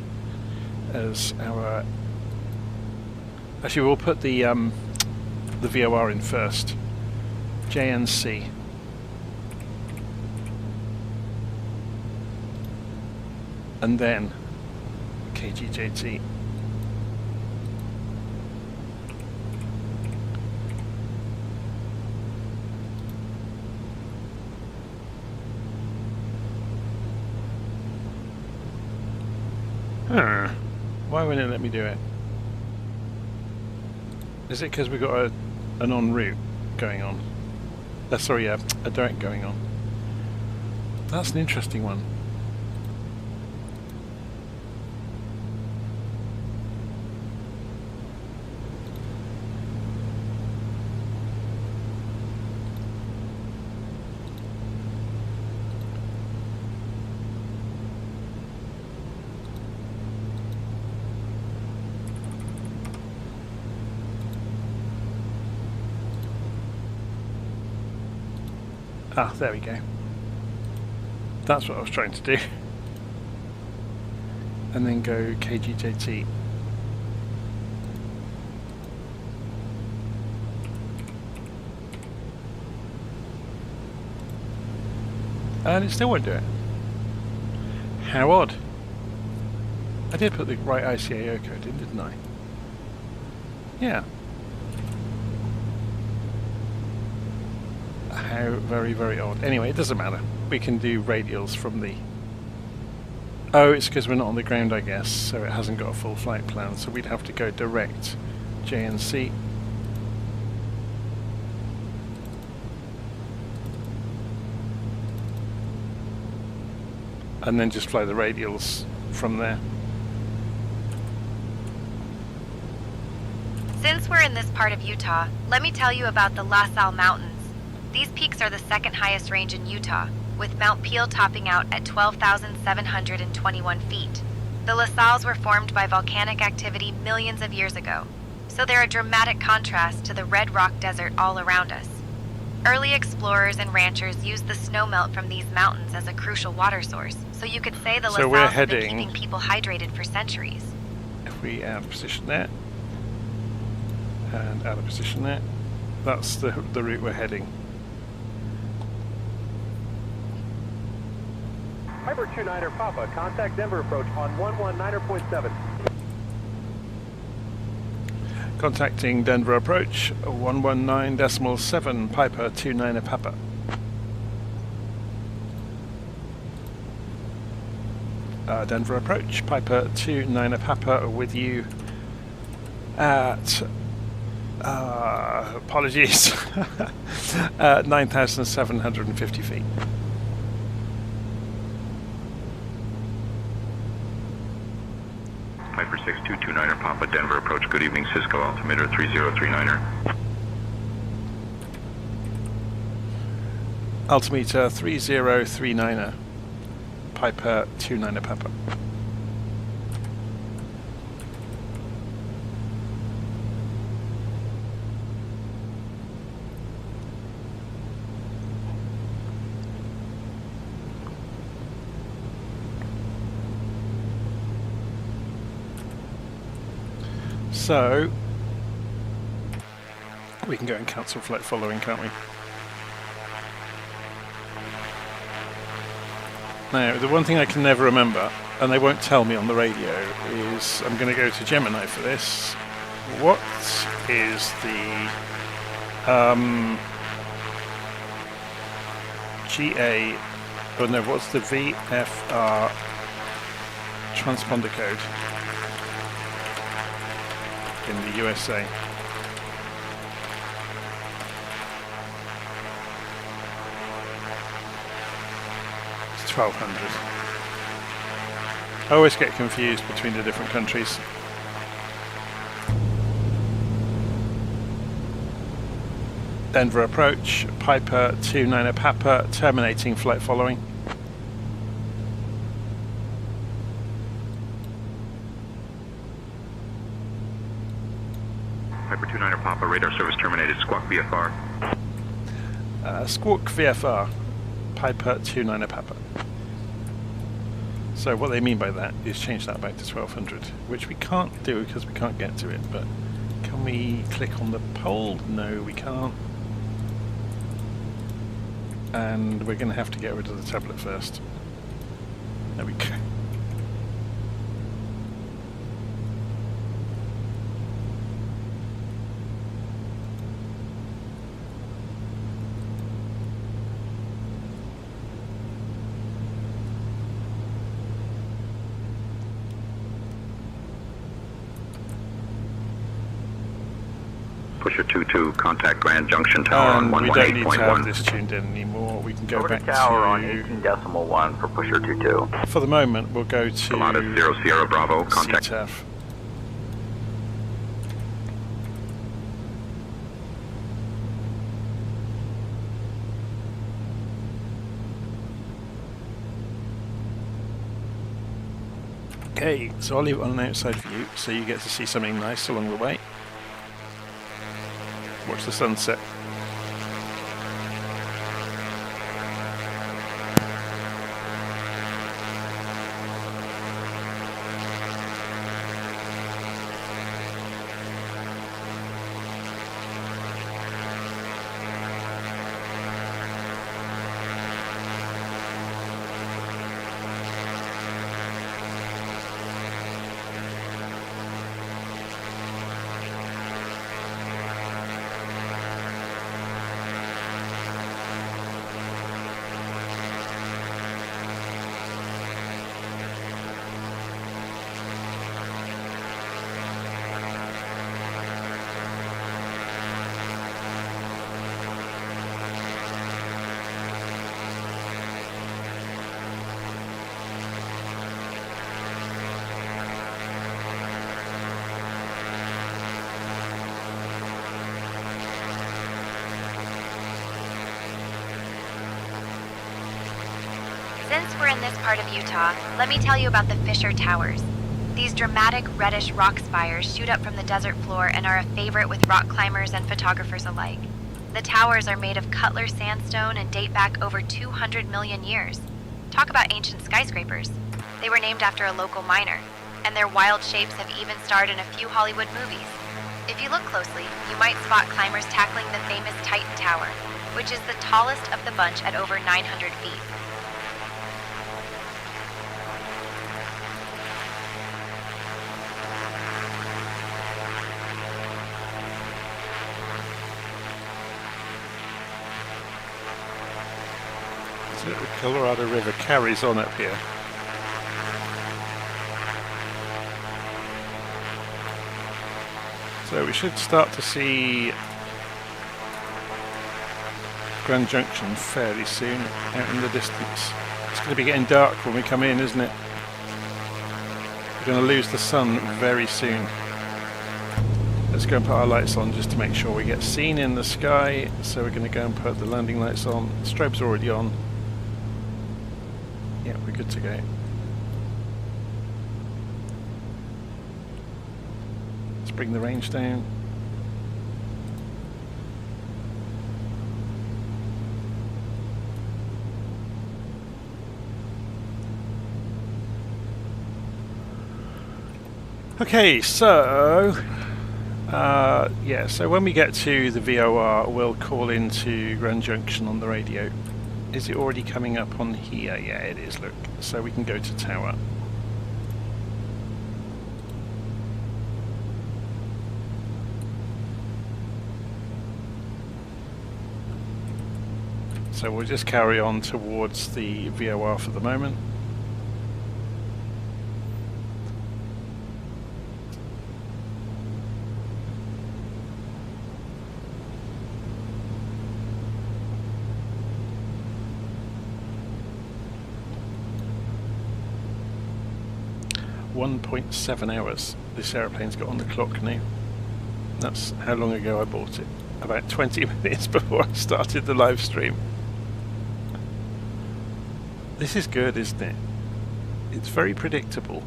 as our. Actually, we'll put the VOR in first. JNC. And then KGJT. Why won't it let me do it? Is it because we've got an en route going on? Sorry, a direct going on. That's an interesting one. Ah, there we go. That's what I was trying to do. And then go KGJT. And it still won't do it. How odd. I did put the right ICAO code in, didn't I? Yeah. How very, very odd. Anyway, it doesn't matter. We can do radials from the... Oh, it's because we're not on the ground, I guess, so it hasn't got a full flight plan, so we'd have to go direct JNC. And then just fly the radials from there. Since we're in this part of Utah, let me tell you about the La Salle Mountains. These peaks are the second highest range in Utah, with Mount Peel topping out at 12,721 feet. The La Salles were formed by volcanic activity millions of years ago, so they're a dramatic contrast to the red rock desert all around us. Early explorers and ranchers used the snowmelt from these mountains as a crucial water source, so you could say the La Salles have been keeping people hydrated for centuries. If we add a position there, and add a position there, that's the route we're heading. Piper 29er Papa, contact Denver approach on 119.7. Contacting Denver approach, 119.7, Piper 29er Papa. Denver approach, Piper 29er Papa with you at, apologies, 9,750 feet. Piper 6229er Papa, Denver approach. Good evening, Cisco altimeter 3039er. Altimeter 3039er, Piper 29er Papa. So, we can go and cancel flight following, can't we? Now, the one thing I can never remember, and they won't tell me on the radio, is I'm going to go to Gemini for this. What is the GA, oh no, what's the VFR transponder code in the USA? It's 1200. I always get confused between the different countries. Denver approach, Piper 29er Papa, terminating flight following. Piper 29er Papa, radar service terminated, squawk VFR. Squawk VFR, Piper 29er Papa. So what they mean by that is change that back to 1200, which we can't do because we can't get to it, but can we click on the pole? No, we can't. And we're going to have to get rid of the tablet first. There we go. Pusher 22, contact Grand Junction Tower on 118.1. We don't need to have this tuned in anymore. We can go back to tower on 18.1 for Pusher 22. For the moment, we'll go to Volanta 0 Sierra Bravo, contact. CTAF. Okay, so I'll leave it on an outside view so you get to see something nice along the way. Watch the sunset. Since we're in this part of Utah, let me tell you about the Fisher Towers. These dramatic reddish rock spires shoot up from the desert floor and are a favorite with rock climbers and photographers alike. The towers are made of Cutler sandstone and date back over 200 million years. Talk about ancient skyscrapers. They were named after a local miner, and their wild shapes have even starred in a few Hollywood movies. If you look closely, you might spot climbers tackling the famous Titan Tower, which is the tallest of the bunch at over 900 feet. The Colorado River carries on up here. So we should start to see Grand Junction fairly soon out in the distance. It's going to be getting dark when we come in, isn't it? We're going to lose the sun very soon. Let's go and put our lights on just to make sure we get seen in the sky. So we're going to go and put the landing lights on. The strobe's already on. Yeah, we're good to go. Let's bring the range down. Okay, so yeah, so when we get to the VOR, we'll call into Grand Junction on the radio. Is it already coming up on here? Yeah, it is, look. So we can go to tower. So we'll just carry on towards the VOR for the moment. .7 hours this aeroplane's got on the clock now. That's how long ago I bought it. About 20 minutes before I started the live stream. This is good, isn't it? It's very predictable.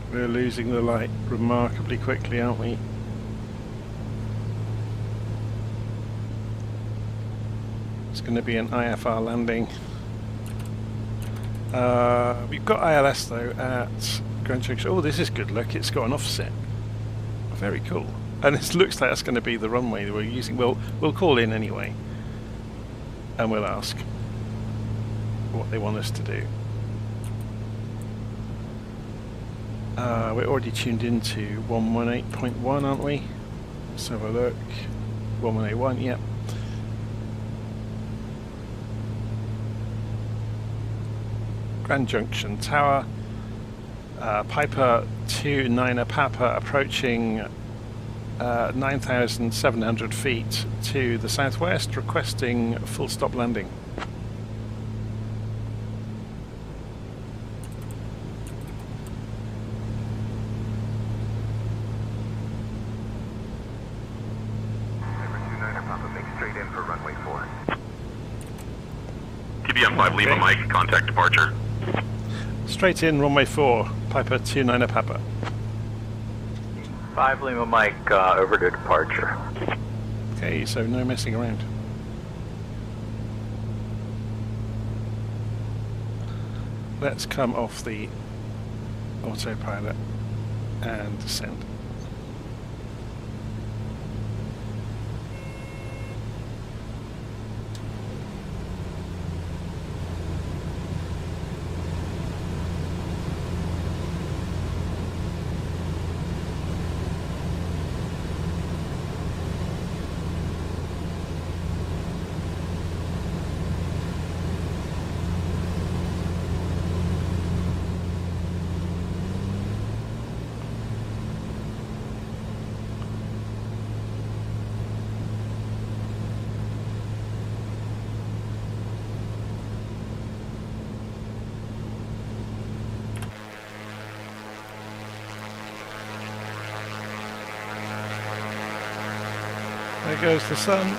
We're losing the light remarkably quickly, aren't we? It's going to be an IFR landing. We've got ILS though at Grand Junction. Oh, this is good. Look, it's got an offset. Very cool. And it looks like that's going to be the runway that we're using. We'll call in anyway, and we'll ask what they want us to do. We're already tuned into 118.1, aren't we? Let's have a look. 1181, yep. Grand Junction Tower. Piper 29 Papa approaching 9,700 feet to the southwest, requesting full stop landing. TBM 5 Lima Mike, contact departure. Straight in, runway 4, Piper 29 Papa. 5 Lima Mike, over to departure. Okay, so no messing around. Let's come off the autopilot. and descend. There goes the sun.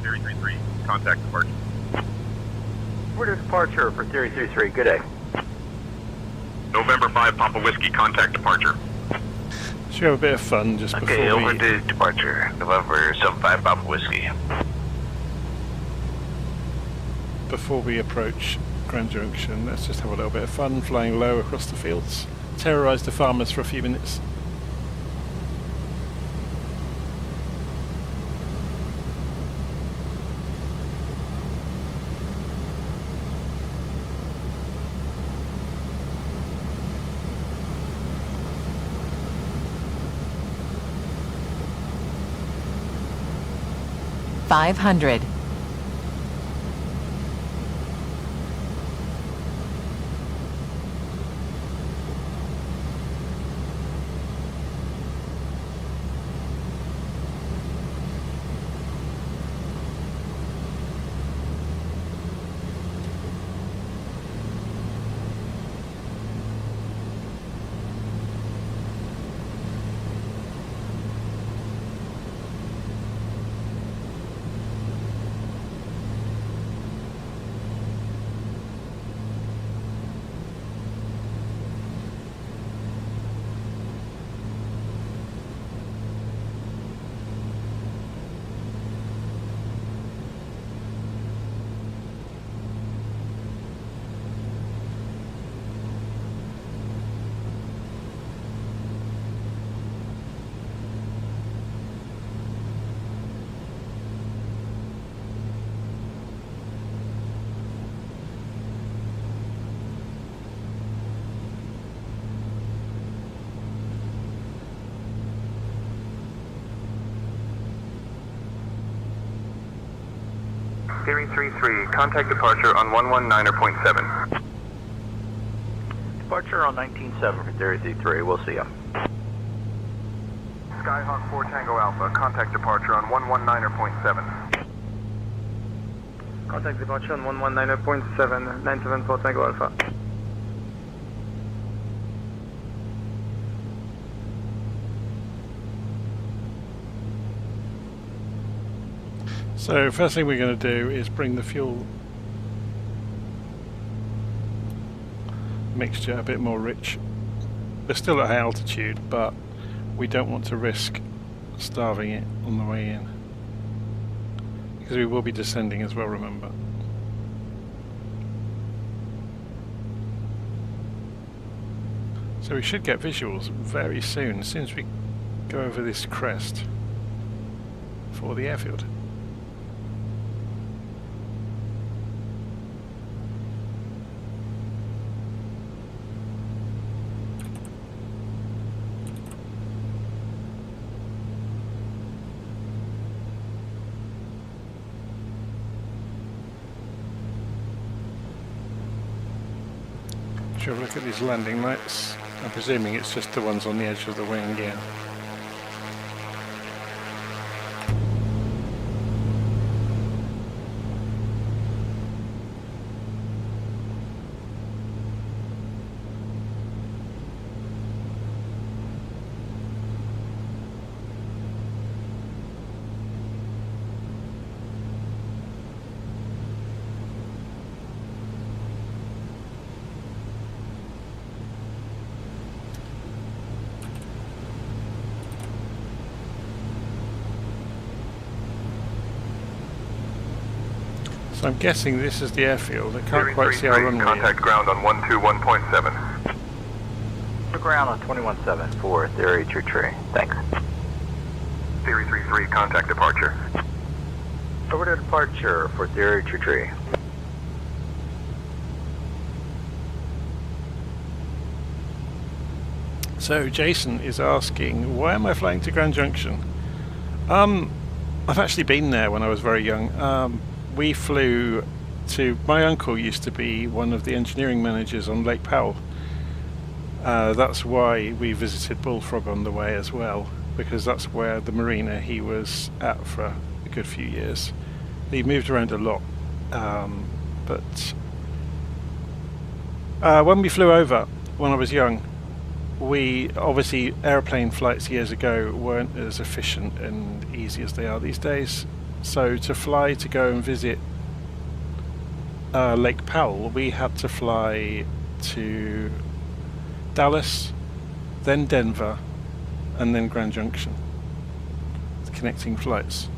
Theory 33, contact departure. Order departure for Theory 33, good day. November 5, Papa Whiskey, contact departure. Should we have a bit of fun just before Okay, over we... to departure. November 75, Papa Whiskey. Before we approach Grand Junction, let's just have a little bit of fun flying low across the fields. Terrorise the farmers for a few minutes. $500. Theory 33, contact departure on 119.7. Departure on 19.7 for Theory 33, we'll see you. Skyhawk 4 Tango Alpha, contact departure on 119.7. Contact departure on 119.7, 974 Tango Alpha. So first thing we're going to do is bring the fuel mixture a bit more rich. We're still at high altitude, but we don't want to risk starving it on the way in, because we will be descending as well, remember. So we should get visuals very soon, as soon as we go over this crest for the airfield. Should we have a look at these landing lights? I'm presuming it's just the ones on the edge of the wing, yeah. So I'm guessing this is the airfield. I can't quite see our runway. Contact ground on 121.7. The ground on 21.7 for Theory True Tree. Thanks. Theory 33, contact departure. Over to departure for Theory True Tree. So Jason is asking, why am I flying to Grand Junction? I've actually been there when I was very young. We flew to, my uncle used to be one of the engineering managers on Lake Powell. That's why we visited Bullfrog on the way as well, because that's where the marina he was at for a good few years. He moved around a lot, but when we flew over when I was young, we obviously airplane flights years ago weren't as efficient and easy as they are these days. So to fly to go and visit Lake Powell, we had to fly to Dallas, then Denver, and then Grand Junction. The connecting flights.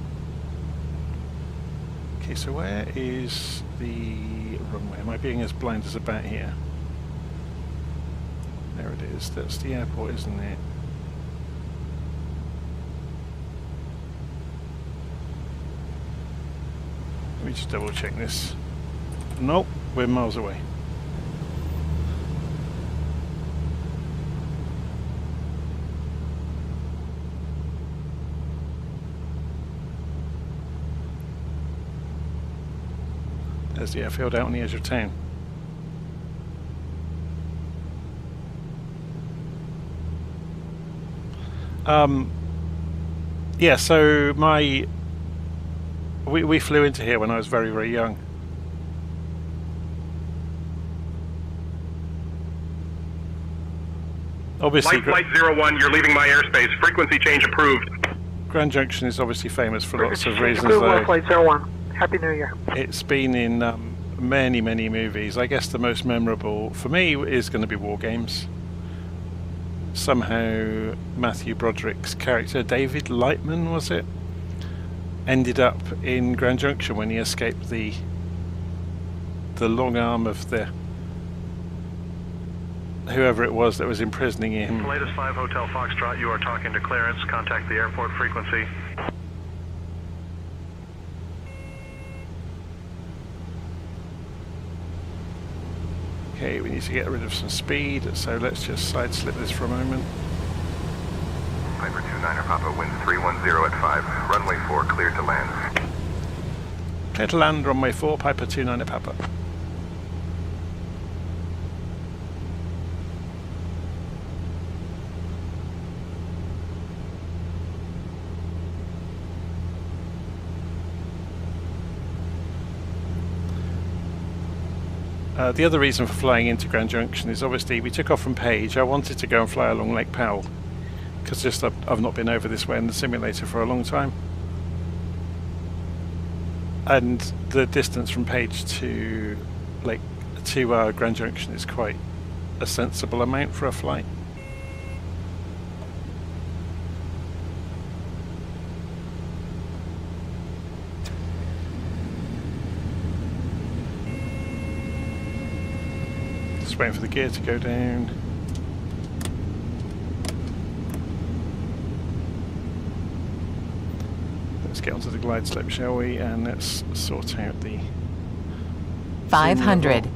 Okay, so where is the runway? Am I being as blind as a bat here? There it is. That's the airport, isn't it? Let me just double check this. Nope, we're miles away. There's the airfield out on the edge of town. Yeah, so we flew into here when I was very, very young. Obviously, Flight 01, you're leaving my airspace. Frequency change approved. Grand Junction is obviously famous for lots of reasons, Flight 01. Happy New Year. It's been in many, many movies. I guess the most memorable for me is going to be War Games. Somehow Matthew Broderick's character, David Lightman, was it? Ended up in Grand Junction when he escaped the long arm of the whoever it was that was imprisoning him. Latest 5 Hotel Foxtrot, you are talking to clearance. Contact the airport frequency. Okay, we need to get rid of some speed, so let's just side slip this for a moment. Piper 29er Papa, winds 310 at 5. Runway 4 cleared to land. Clear to land, runway 4, Piper 29er Papa. The other reason for flying into Grand Junction is obviously we took off from Page. I wanted to go and fly along Lake Powell because just I've not been over this way in the simulator for a long time, and the distance from Page to Grand Junction is quite a sensible amount for a flight. Just waiting for the gear to go down. Let's get onto the glide slope, shall we? And let's sort out the 500.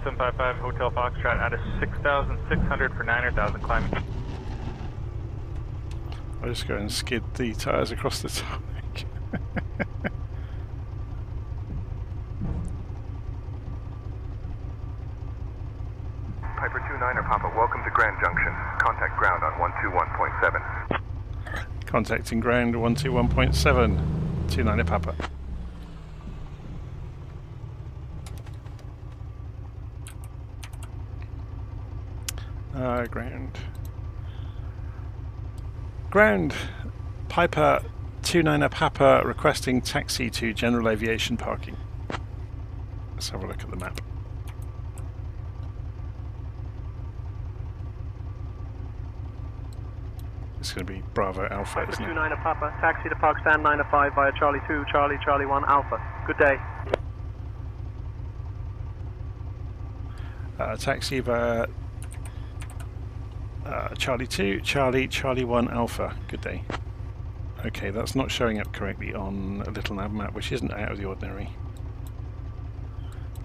755 Hotel Foxtrot out of 6,600 for 9,000 climbing. I'll just go and skid the tyres across the tarmac. Piper 29er Papa, welcome to Grand Junction. Contact ground on 121.7. Contacting ground 121.7. 29er Papa. Ground. Ground. Piper 29er Papa requesting taxi to general aviation parking. Let's have a look at the map. It's going to be Bravo Alpha, Piper isn't it? 29er Papa, taxi to Park Stand 905 via Charlie 2, Charlie, Charlie 1 Alpha. Good day. Taxi via Charlie 2, Charlie, Charlie 1 Alpha. Good day. Okay, that's not showing up correctly on LittleNavMap, which isn't out of the ordinary.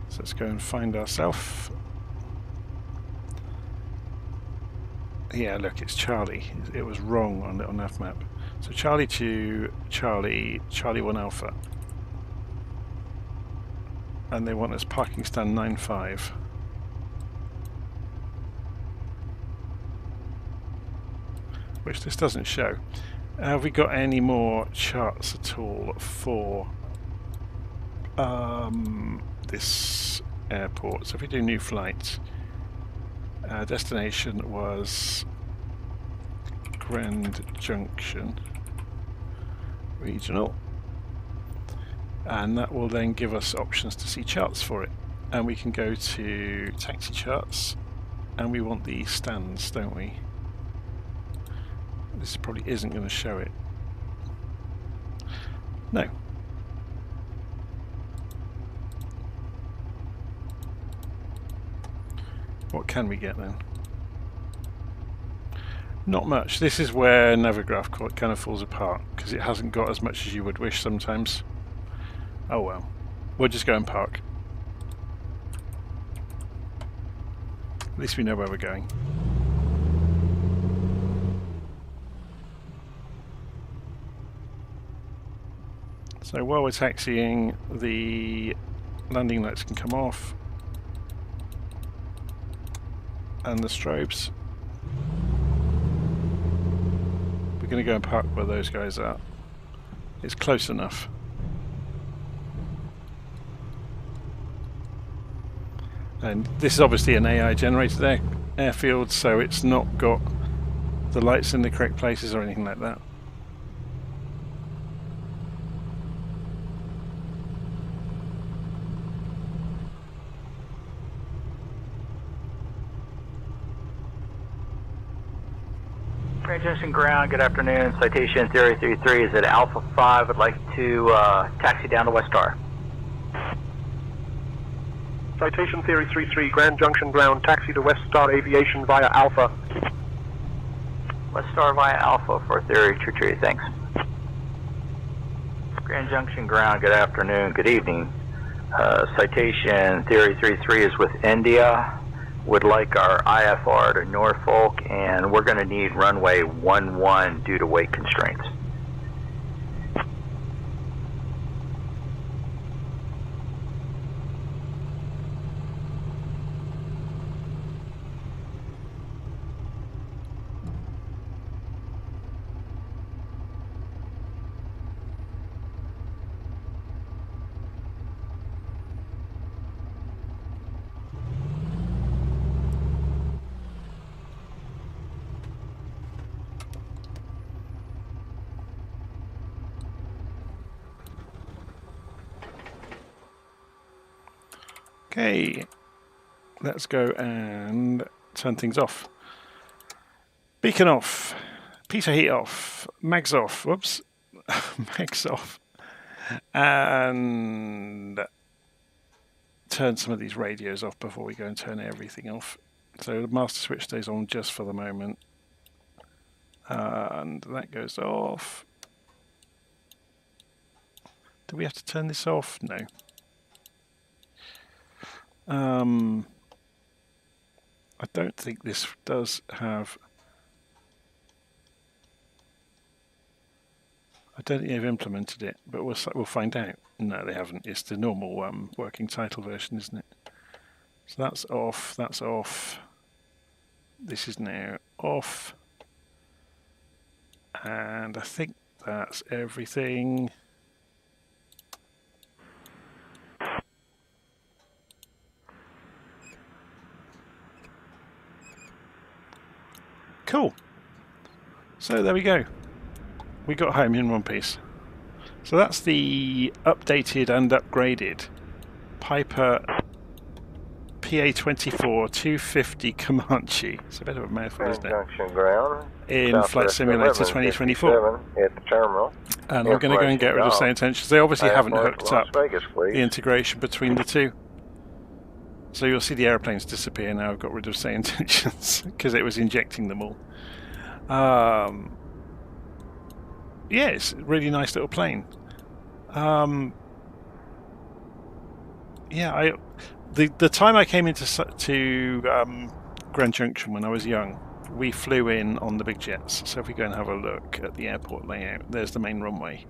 So let's go and find ourselves. Yeah, look, it's Charlie. It was wrong on LittleNavMap. So Charlie 2, Charlie, Charlie 1 Alpha. And they want us parking stand 95. Which this doesn't show. Have we got any more charts at all for this airport? So if we do new flight, destination was Grand Junction Regional, and that will then give us options to see charts for it, and we can go to taxi charts, and we want the stands, don't we? This probably isn't going to show it. No. What can we get then? Not much. This is where Navigraph kind of falls apart, because it hasn't got as much as you would wish sometimes. Oh well. We'll just go and park. At least we know where we're going. So while we're taxiing, the landing lights can come off, and the strobes. We're going to go and park where those guys are. It's close enough. And this is obviously an AI generated airfield, so it's not got the lights in the correct places or anything like that. Grand Junction ground, good afternoon. Citation Theory 33 is at Alpha 5. I'd like to taxi down to West Star. Citation Theory 33, Grand Junction ground, taxi to West Star Aviation via Alpha. West Star via Alpha for Theory 33, thanks. Grand Junction ground, good afternoon, good evening. Citation Theory 33 is with India. Would like our IFR to Norfolk, and we're going to need runway 11 due to weight constraints. Okay, let's go and turn things off. Beacon off, pitot heat off, mags off, whoops, mags off, and turn some of these radios off before we go and turn everything off. So the master switch stays on just for the moment, and that goes off. Do we have to turn this off? No. I don't think this does have... I don't think they've implemented it, but we'll find out. No, they haven't. It's the normal working title version, isn't it? So that's off, that's off. This is now off. And I think that's everything. Cool. So there we go. We got home in one piece. So that's the updated and upgraded Piper PA24 250 Comanche. It's a bit of a mouthful, isn't it? Grand Junction ground. In Flight Simulator 2024. At the terminal. And I'm going to go and get rid of Say Intentions. They obviously haven't hooked up the integration between the two. So you'll see the airplanes disappear now. I've got rid of Say Intentions because it was injecting them all. Yeah, it's a really nice little plane. Yeah, the time I came into Grand Junction when I was young, we flew in on the big jets. So if we go and have a look at the airport layout, there's the main runway.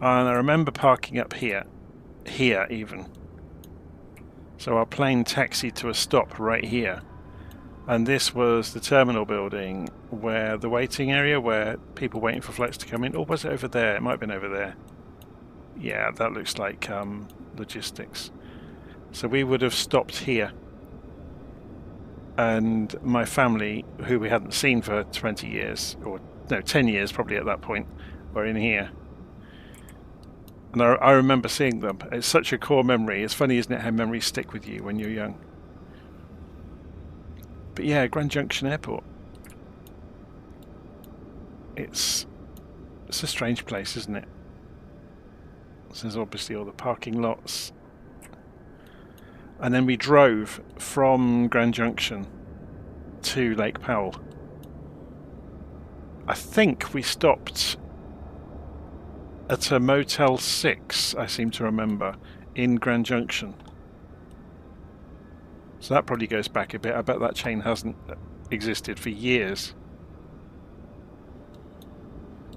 And I remember parking up here even. So our plane taxied to a stop right here. And this was the terminal building where the waiting area where people waiting for flights to come in. Or was it over there? It might have been over there. Yeah, that looks like logistics. So we would have stopped here. And my family, who we hadn't seen for 20 years, or no, 10 years probably at that point, were in here. And I remember seeing them. It's such a core memory. It's funny, isn't it, how memories stick with you when you're young. But yeah, Grand Junction Airport. It's a strange place, isn't it? There's obviously all the parking lots. And then we drove from Grand Junction to Lake Powell. I think we stopped at a Motel 6, I seem to remember, in Grand Junction. So that probably goes back a bit. I bet that chain hasn't existed for years.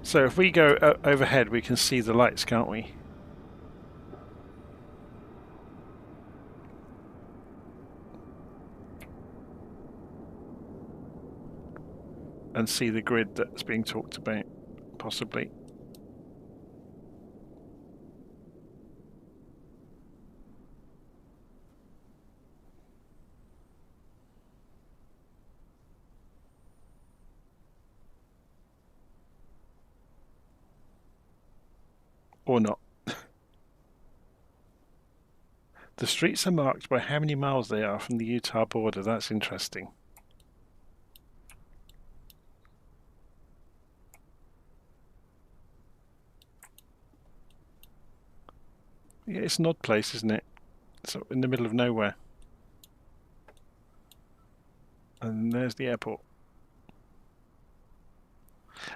So if we go overhead, we can see the lights, can't we? And see the grid that's being talked about, possibly. Or not. The streets are marked by how many miles they are from the Utah border. That's interesting. Yeah, it's an odd place, isn't it? It's in the middle of nowhere. And there's the airport.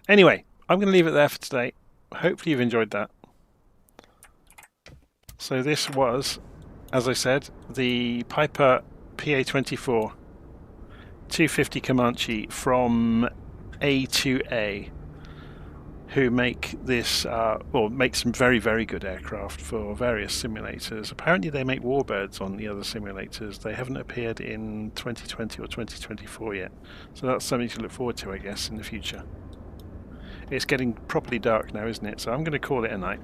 Anyway, I'm going to leave it there for today. Hopefully you've enjoyed that. So this was, as I said, the Piper PA24 250 Comanche from A2A, who make this, well, make some very, very good aircraft for various simulators. Apparently they make warbirds on the other simulators. They haven't appeared in 2020 or 2024 yet. So that's something to look forward to, I guess, in the future. It's getting properly dark now, isn't it? So I'm going to call it a night.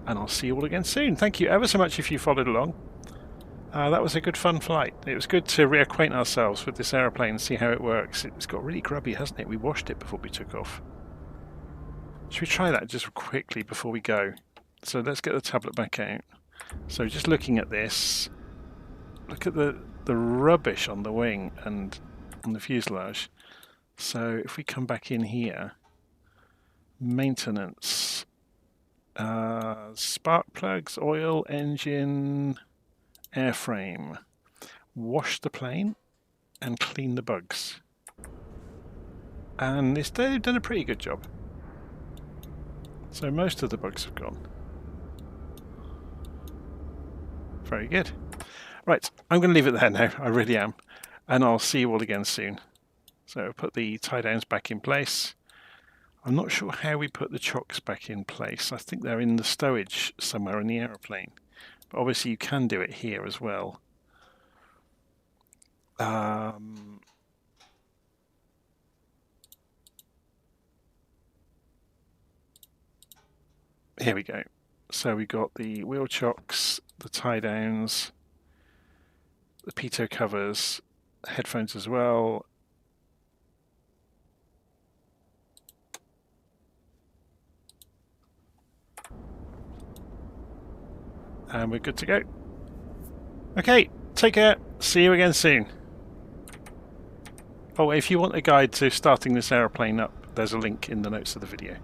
And I'll see you all again soon. Thank you ever so much if you followed along. That was a good fun flight. It was good to reacquaint ourselves with this aeroplane and see how it works. It's got really grubby, hasn't it? We washed it before we took off. Should we try that just quickly before we go? So let's get the tablet back out. So just looking at this, look at the rubbish on the wing and on the fuselage. So if we come back in here, maintenance, spark plugs, oil, engine, airframe, wash the plane and clean the bugs. And they've done a pretty good job. So most of the bugs have gone. Very good. Right, I'm going to leave it there now. I really am. and I'll see you all again soon. So put the tie downs back in place. I'm not sure how we put the chocks back in place. I think they're in the stowage somewhere in the aeroplane. But obviously you can do it here as well. Here we go. So we got the wheel chocks, the tie downs, the pitot covers, headphones as well. And we're good to go. Okay, take care. See you again soon. Oh, if you want a guide to starting this aeroplane up, there's a link in the notes of the video.